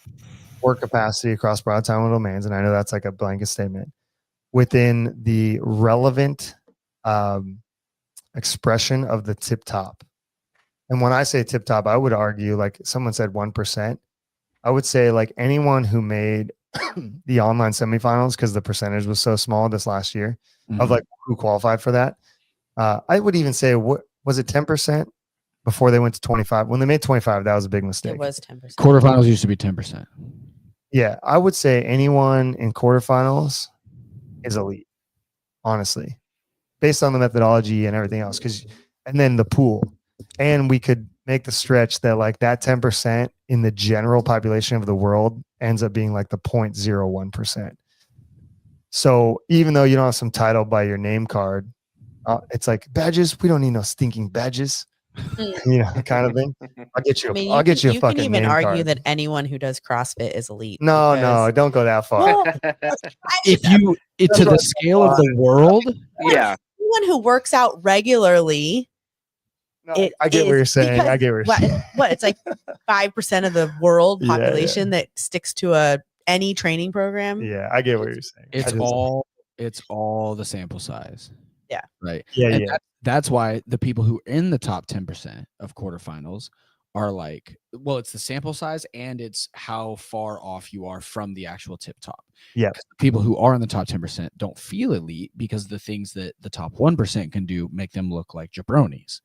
work capacity across broad time domains. And I know that's like a blanket statement within the relevant expression of the tip top. And when I say tip top, I would argue, like someone said 1%. I would say like anyone who made the online semifinals, because the percentage was so small this last year of like who qualified for that. I would even say, what was it, 10% before they went to 25? When they made 25, that was a big mistake. It was 10%. Quarterfinals used to be 10%. Yeah, I would say anyone in quarterfinals is elite, honestly, based on the methodology and everything else. And then the pool. And we could make the stretch that like that 10% in the general population of the world ends up being like the 0.01%. So even though you don't have some title by your name card, it's like badges. We don't need no stinking badges, kind of thing. I'll get you. I'll get you a fucking name card. You can even argue that anyone who does CrossFit is elite. No, don't go that far. Well, if you to the scale of the world, yeah, anyone who works out regularly. No, I get what you're saying. I get what you're saying. What? It's like 5% of the world population that sticks to any training program. Yeah, I get what you're saying. It's all the sample size. Right. Yeah, And yeah. that's why the people who are in the top 10% of quarterfinals are like, well, it's the sample size and it's how far off you are from the actual tip top. Yeah. 'Cause the people who are in the top 10% don't feel elite because the things that the top 1% can do make them look like jabronis.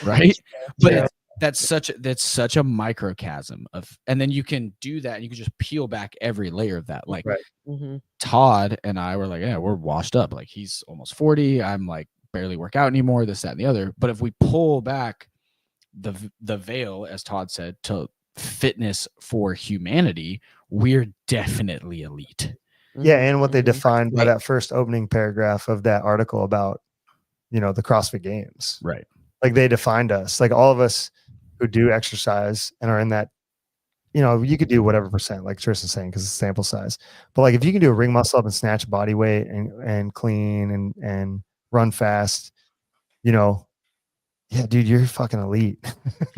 Right. But Yeah. that's such a microcosm of, and then you can do that and you can just peel back every layer of that. Like Right. Mhm. Todd and I were like, yeah, we're washed up. Like he's almost 40. I'm like barely work out anymore, this, that, and the other. But if we pull back the veil, as Todd said, to fitness for humanity, we're definitely elite. Yeah, and what they Mhm. defined by Right. that first opening paragraph of that article about, the CrossFit Games. Right. Like they defined us, like all of us who do exercise and are in that, you could do whatever percent, like Tristan's saying, because it's sample size. But like if you can do a ring muscle up and snatch body weight and clean and run fast, yeah, dude, you're fucking elite.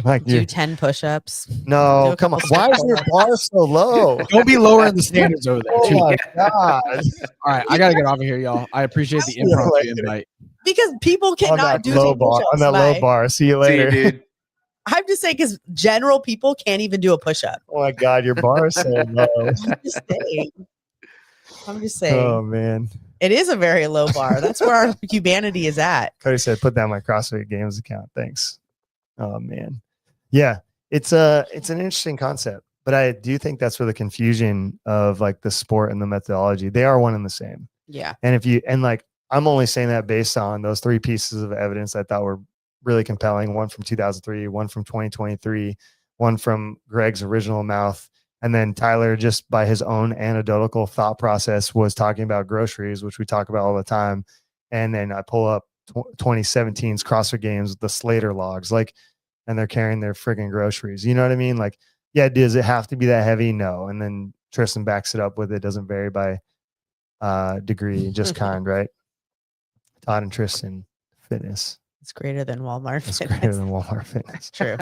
Like Do you 10 push-ups. no, do a come on. couple Why is your bar so low? Don't be lowering the standards over there. Oh Too. my god. All right, I gotta get off of here, y'all. I appreciate the See you impromptu later. invite. Because people On cannot that do low 10 bar. push-ups. On that low Bye. bar. See you See you, later. dude. I'm just saying, because general people can't even do a push-up. Oh my god, your bar is so low. I'm just saying. Oh man. It is a very low bar. That's where our humanity is at. Cody said, put down my CrossFit Games account. Thanks. Oh man. Yeah. It's an interesting concept, but I do think that's where the confusion of like the sport and the methodology, they are one and the same. Yeah. And I'm only saying that based on those three pieces of evidence I thought were really compelling. One from 2003, one from 2023, one from Greg's original mouth. And then Tyler, just by his own anecdotal thought process, was talking about groceries, which we talk about all the time. And then I pull up 2017's CrossFit Games, the Slater logs, and they're carrying their friggin' groceries. You know what I mean? Like, yeah, does it have to be that heavy? No. And then Tristan backs it up with it doesn't vary by degree, just kind, right? Todd and Tristan fitness. It's greater than Walmart. It's Fitness. greater than Walmart fitness. True.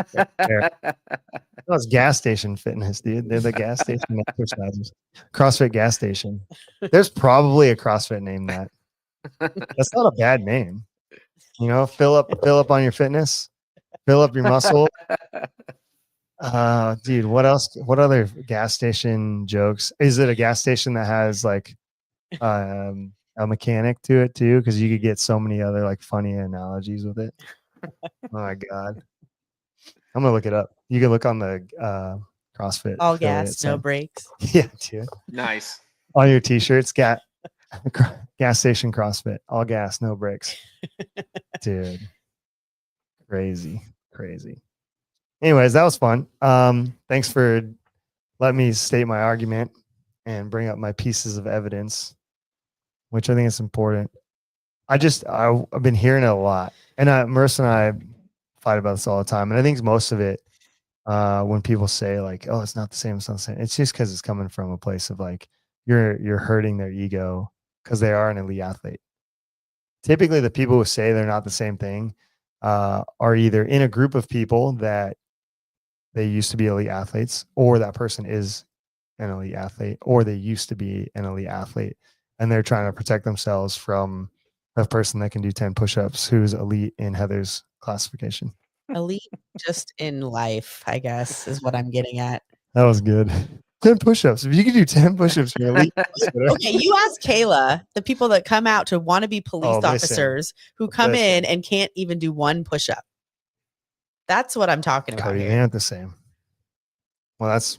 No, it's gas station fitness, dude. They're the gas station exercises. CrossFit gas station. There's probably a CrossFit named that. That's not a bad name. Fill up on your fitness, fill up your muscle. Dude, what else? What other gas station jokes? Is it a gas station that has like a mechanic to it too? Because you could get so many other like funny analogies with it. Oh my god. I'm gonna look it up. You can look on the CrossFit. All affiliate gas, no site. brakes. Yeah, dude. Nice. On your t-shirts, gas station CrossFit. All gas, no brakes. Dude. Crazy. Anyways, that was fun. Thanks for letting me state my argument and bring up my pieces of evidence, which I think is important. I've been hearing it a lot. And Marissa and I fight about this all the time. And I think most of it, when people say like, oh, it's not the same, it's just because it's coming from a place of like, you're hurting their ego because they are an elite athlete. Typically, the people who say they're not the same thing are either in a group of people that they used to be elite athletes, or that person is an elite athlete, or they used to be an elite athlete, and they're trying to protect themselves from a person that can do 10 push-ups who's elite in Heather's classification. Elite just in life, I guess, is what I'm getting at. That was good. 10 push-ups. If you can do 10 push-ups, you're elite. Okay, you ask Kayla, the people that come out to want to be police officers who come in and can't even do one push-up. That's what I'm talking about. Cody, Here. they aren't the same. Well, that's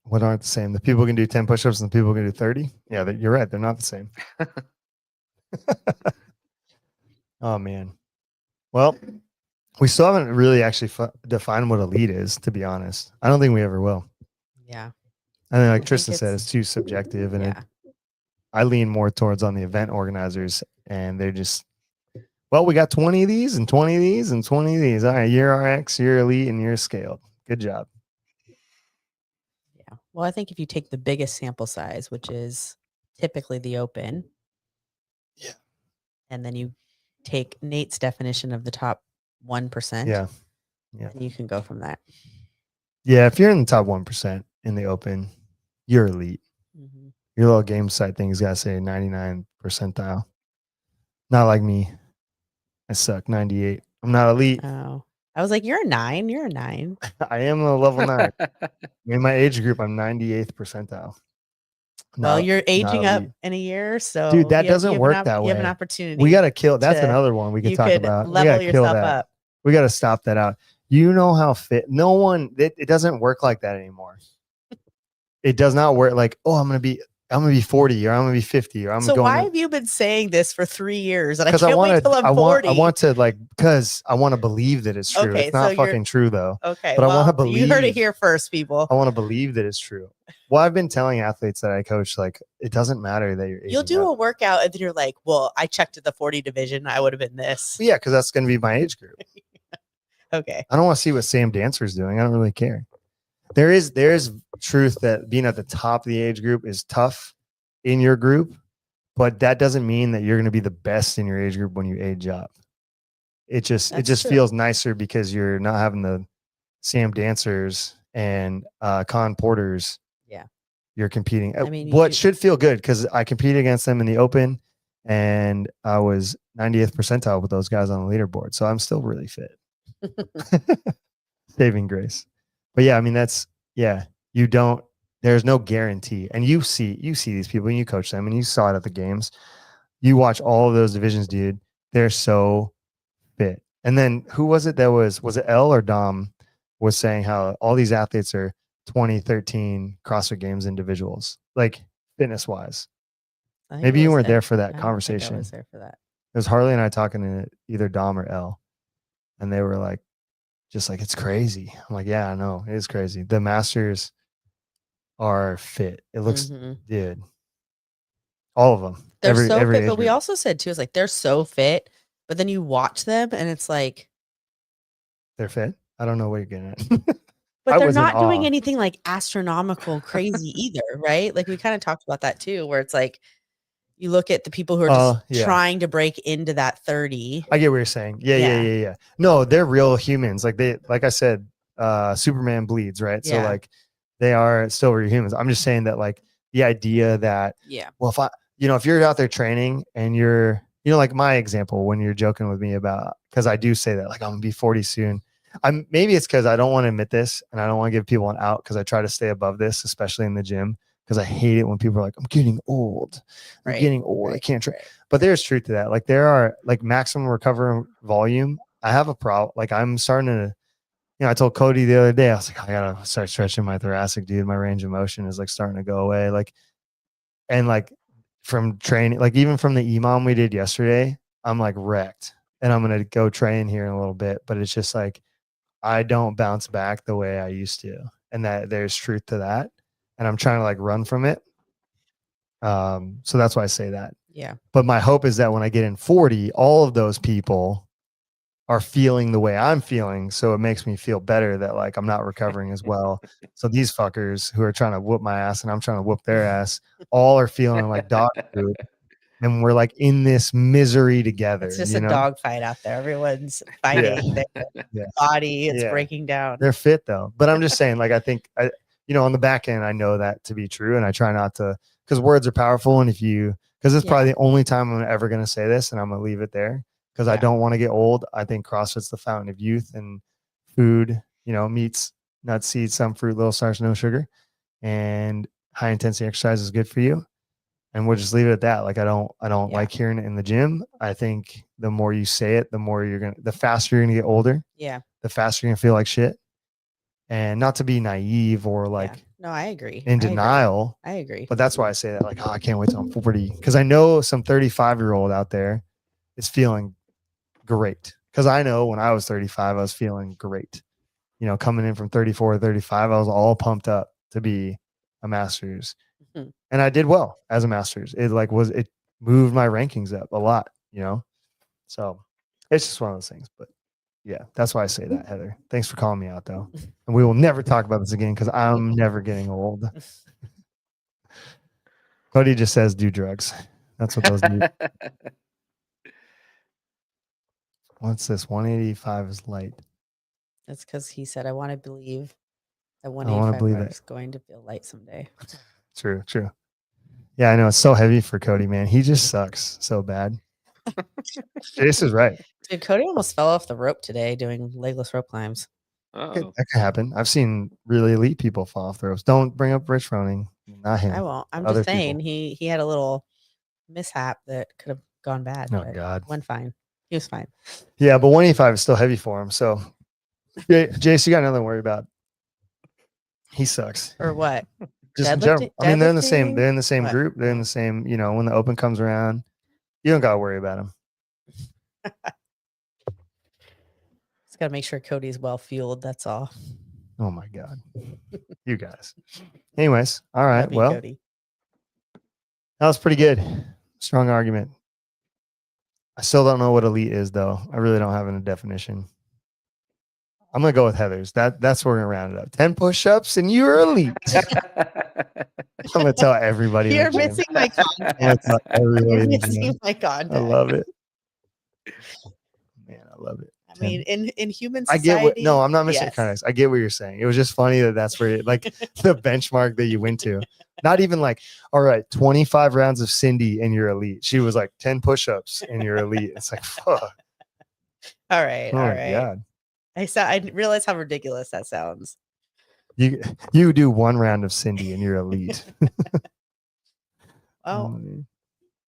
what aren't the same. The people can do 10 push-ups and the people can do 30. Yeah, you're right. They're not the same. Oh, man. Well, we still haven't really actually defined what elite is, to be honest. I don't think we ever will. Yeah. I think, like I Tristan think said, it's too subjective. And yeah. I lean more towards on the event organizers, and they're just, well, we got 20 of these and 20 of these and 20 of these. All right, you're RX, you're elite, and you're scaled. Good job. Yeah. Well, I think if you take the biggest sample size, which is typically the open. Yeah. And then you take Nate's definition of the top 1%. Yeah. And you can go from that. Yeah, if you're in the top 1% in the open, you're elite. Mm-hmm. Your little game site thing's got to say 99 percentile. Not like me. I suck. 98. I'm not elite. Oh, I was like, you're a 9. You're a 9. I am a level 9. In my age group, I'm 98th percentile. Well, you're aging up elite. in a year, so Dude, that you have- doesn't you have work that You have an way. opportunity. We got to kill. That's to- another one we could you talk could about. We level got to kill yourself that. up. We got to stop that out. You know how fit? No one. It doesn't work like that anymore. It does not work like, oh, I'm gonna be 40 or I'm gonna be 50 or I'm So going. why have you been saying this for 3 years? And I Because can't wait till I'm 40. I want to like because I want to believe that it's true. Okay, it's not so you're- fucking true though. Okay, but I well, wanna you heard it believe- here first, people. I want to believe that it's true. Well, I've been telling athletes that I coach, like, it doesn't matter that you're. You'll aging do up. a workout and then you're like, well, I checked at the 40 division. I would have been this. Yeah, because that's going to be my age group. Okay. I don't want to see what Sam Dancer's doing. I don't really care. There is truth that being at the top of the age group is tough in your group, but that doesn't mean that you're going to be the best in your age group when you age up. It just That's true. feels nicer because you're not having the Sam Dancers and Con Porters. Yeah. You're competing. I mean, What should feel good because I competed against them in the open and I was 90th percentile with those guys on the leaderboard. So I'm still really fit. Saving grace. But yeah, I mean, there's no guarantee. And you see these people and you coach them and you saw it at the games. You watch all of those divisions, dude. They're so fit. And then who was it that was it L or Dom was saying how all these athletes are 2013 CrossFit Games individuals, like fitness wise. I think Maybe it you was weren't there. there for I that don't think I conversation. was there for that. It was Harley and I talking to either Dom or L. And they were like, just like, it's crazy. I'm like, yeah, I know. It is crazy. The masters are fit. It looks, Mhm. dude, all of them. They're so every fit, age but we group. also said too, is like they're so fit, but then you watch them and it's like, They're fit. I don't know what you're getting at. but I they're was in not doing awe. anything like astronomical crazy either, right? Like we kind of talked about that too, where it's like you look at the people who are just Yeah. trying to break into that 30. I get what you're saying. Yeah. No, they're real humans. Like I said, Superman bleeds, right? So Yeah. like they are still real humans. I'm just saying that like the idea that, Yeah. well, if you're out there training and you're, like my example when you're joking with me about, because I do say that like I'm gonna be 40 soon. Maybe it's because I don't want to admit this and I don't want to give people an out because I try to stay above this, especially in the gym, because I hate it when people are like, I'm getting old. I'm Right, getting old. I right, can't train. right. But there's truth to that. Like there are like maximum recovery volume. I have a problem. Like I'm starting to, I told Cody the other day, I was like, I gotta start stretching my thoracic, dude. My range of motion is like starting to go away. Like, and like from training, like even from the EMOM we did yesterday, I'm like wrecked and I'm going to go train here in a little bit, but it's just like, I don't bounce back the way I used to. And that there's truth to that. And I'm trying to like run from it. So that's why I say that. Yeah. But my hope is that when I get in 40, all of those people are feeling the way I'm feeling. So it makes me feel better that like I'm not recovering as well. So these fuckers who are trying to whoop my ass and I'm trying to whoop their ass, all are feeling like dog food. And we're like in this misery together. It's just a dog fight out there. Everyone's fighting their body. It's breaking down. They're fit though. But I'm just saying, like, I think on the back end, I know that to be true. And I try not to, because words are powerful. And because it's probably the only time I'm ever going to say this and I'm going to leave it there because I don't want to get old. I think CrossFit's the fountain of youth and food, meats, nuts, seeds, some fruit, little starch, no sugar, and high intensity exercise is good for you. And we'll just leave it at that. Like I don't like hearing it in the gym. I think the more you say it, the faster you're gonna get older. Yeah. The faster you're gonna feel like shit. And not to be naive or like no, I agree. in denial. I agree. But that's why I say that, like, I can't wait till I'm 40. Because I know some 35-year-old out there is feeling great. Because I know when I was 35, I was feeling great. Coming in from 34 to 35, I was all pumped up to be a master's. And I did well as a master's. It moved my rankings up a lot, So it's just one of those things. But yeah, that's why I say that, Heather. Thanks for calling me out though. And we will never talk about this again because I'm never getting old. Cody just says do drugs. That's what those do. What's this? 185 is light. That's because he said, I want to believe that wanna 185 believe bar it. is going to feel light someday. True. Yeah, I know it's so heavy for Cody, man. He just sucks so bad. Jace is right. Dude, Cody almost fell off the rope today doing legless rope climbs. Oh, That could happen. I've seen really elite people fall off the ropes. Don't bring up Rich Froning. Not him. I won't. I'm Other just saying people. he had a little mishap that could have gone bad. Oh, but God. went fine. He was fine. Yeah, but 185 is still heavy for him. So, Jace, you got nothing to worry about. He sucks. Or what? Just in general. I mean, they're in the same. Deadlifting? They're in the same What? group. They're in the same. You know, when the open comes around, you don't got to worry about him. Just gotta make sure Cody's well fueled. That's all. Oh my God, you guys. Anyways, all right. Love you, Well, Cody. that was pretty good. Strong argument. I still don't know what elite is, though. I really don't have a definition. I'm gonna go with Heather's. That's where we're gonna round it up. 10 push-ups and you're elite. I'm gonna tell everybody. in the You're gym. missing my I'm gonna context. tell everybody You're in the gym. missing my context. I love it. Man, I love it. I mean, in human I society, get what. No, I'm not missing yes. context. I get what you're saying. It was just funny that that's where, like, the benchmark that you went to. Not even like, all right, 25 rounds of Cindy and you're elite. She was like 10 push-ups and you're elite. It's like, fuck. All right, Oh all my right. God. I realize how ridiculous that sounds. You do one round of Cindy and you're elite. Well, Mm,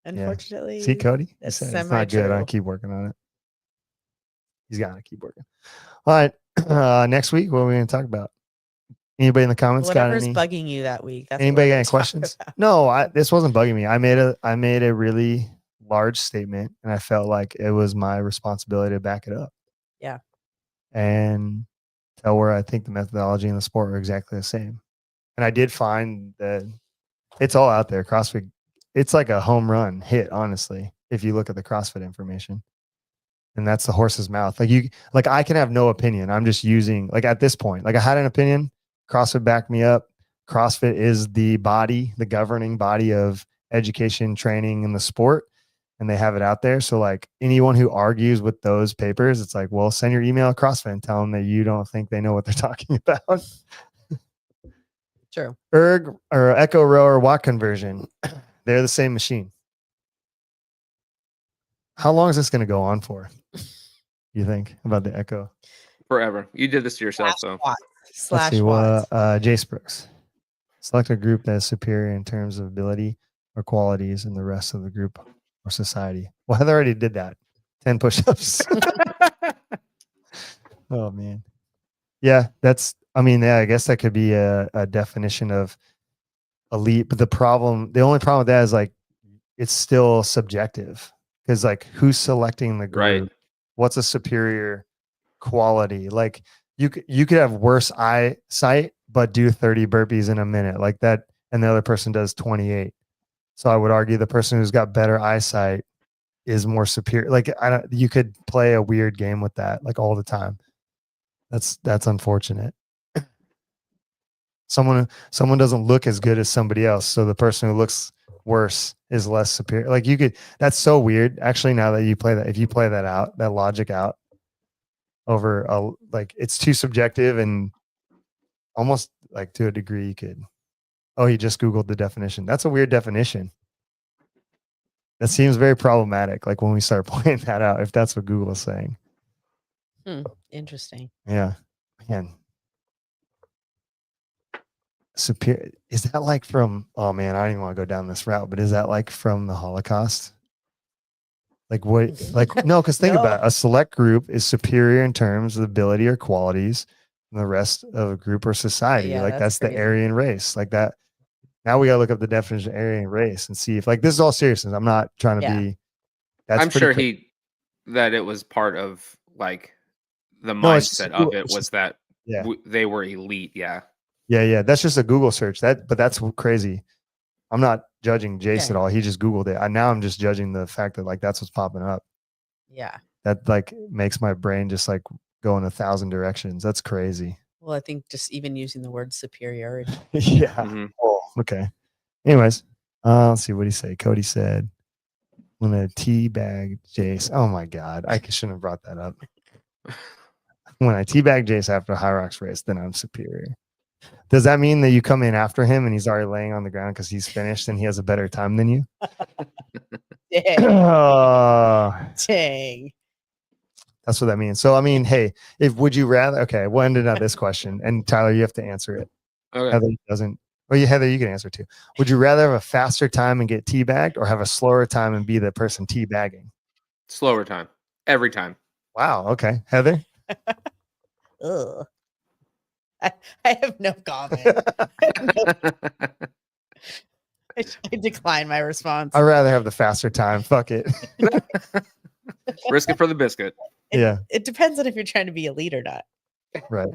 unfortunately, see, Cody, you that's said it's not good. I semi-true. keep working on it. He's got to keep working. All right. Next week, what are we going to talk about? Anybody in the comments Whatever's got any? bugging you that week. That's what Anybody we're got any gonna talk questions? about. No, this wasn't bugging me. I made a really large statement, and I felt like it was my responsibility to back it up. Yeah. And tell where I think the methodology and the sport are exactly the same. And I did find that it's all out there. CrossFit, it's like a home run hit, honestly, if you look at the CrossFit information. And that's the horse's mouth. Like I can have no opinion. I'm just using, like, at this point, like I had an opinion. CrossFit backed me up. CrossFit is the governing body of education, training, and the sport. And they have it out there. So like anyone who argues with those papers, it's like, well, send your email to CrossFit and tell them that you don't think they know what they're talking about. True. Erg or Echo Row or Watt conversion, they're the same machine. How long is this going to go on for? You think about the Echo? forever. You did this to yourself, though. Let's Slash see watts. what Jace Brooks. Select a group that is superior in terms of ability or qualities in the rest of the group or society. Well, Heather already did that. 10 push-ups. Oh man. Yeah, I guess that could be a definition of elite, but the only problem with that is like it's still subjective because like who's selecting the group? Right. What's a superior quality? Like you could have worse eyesight but do 30 burpees in a minute like that, and the other person does 28. So I would argue the person who's got better eyesight is more superior. Like you could play a weird game with that like all the time. That's unfortunate. Someone doesn't look as good as somebody else, so the person who looks worse is less superior. Like that's so weird. Actually, now that you play that, if you play that out, that logic out over like it's too subjective and almost like to a degree you could. Oh, he just Googled the definition. That's a weird definition. That seems very problematic. Like when we start playing that out, if that's what Google is saying. Interesting. Yeah, man. Superior, is that like from, oh man, I don't even want to go down this route, but is that like from the Holocaust? Like what, like, no, because think about it. A select group is superior in terms of ability or qualities than the rest of a group or society. Yeah, like that's crazy. the Aryan race. Like that. Now we gotta look up the definition of Aryan race and see if like this is all seriousness. I'm not trying to be. That's I'm sure that it was part of like the mindset of it was that they were elite. Yeah. Yeah. That's just a Google search. But that's crazy. I'm not judging Jace at all. He just Googled it. Now I'm just judging the fact that like that's what's popping up. Yeah. That like makes my brain just like go in 1,000 directions. That's crazy. Well, I think just even using the word superiority. Yeah. Mm-hmm. Oh, okay. Anyways, let's see what he said. Cody said, "When a teabag Jace." Oh my God, I shouldn't have brought that up. When I teabag Jace after a High Rocks race, then I'm superior. Does that mean that you come in after him and he's already laying on the ground because he's finished and he has a better time than you? Dang. Dang. That's what that means. So I mean, hey, if would you rather? Okay, we'll end it on this question, and Tyler, you have to answer it. Okay. Heather doesn't. Well, Heather, you can answer too. Would you rather have a faster time and get teabagged, or have a slower time and be the person teabagging? Slower time. Every time. Wow. Okay, Heather. Ugh. I have no comment. I decline my response. I'd rather have the faster time. Fuck it. Risk it for the biscuit. Yeah. It depends on if you're trying to be elite or not. Right.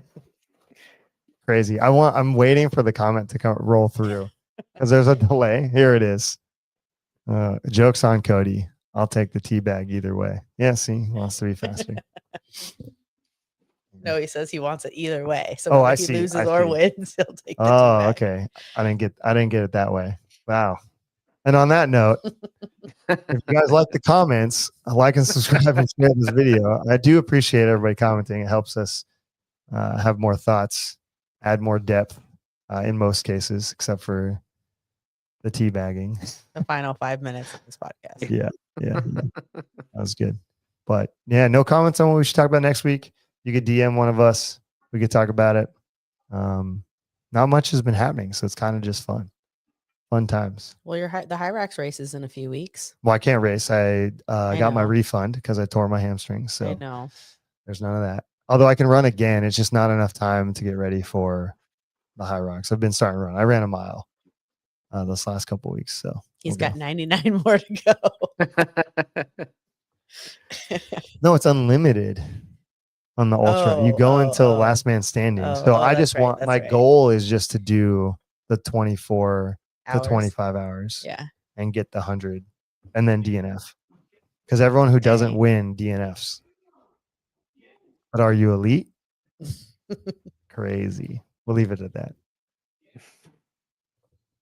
Crazy. I'm waiting for the comment to roll through because there's a delay. Here it is. Joke's on Cody. I'll take the tea bag either way. Yeah, see, he wants to be faster. No, he says he wants it either way. So Oh, whether I he see, loses I or see. wins, he'll take the Oh, teabag. okay. I didn't get it that way. Wow. And on that note, if you guys like the comments, like and subscribe and share this video. I do appreciate everybody commenting. It helps us have more thoughts, add more depth in most cases, except for the teabagging. The final 5 minutes of this podcast. Yeah. That was good. But yeah, no comments on what we should talk about next week. You could DM one of us. We could talk about it. Not much has been happening, so it's kind of just fun times. Well, the Hyrax race is in a few weeks. Well, I can't race. I got my know. refund because I tore my hamstring. So I know. there's none of that. Although I can run again, it's just not enough time to get ready for the High Rocks. I've been starting to run. I ran a mile this last couple of weeks. So He's we'll got 99 more to go. No, it's unlimited on the ultra. You go until last man standing. So I that's just right, want that's my right. goal is just to do the 24 to Hours. 25 hours Yeah. and get the 100 and then DNF. Because everyone who doesn't Dang. win DNFs. But are you elite? Crazy. We'll leave it at that.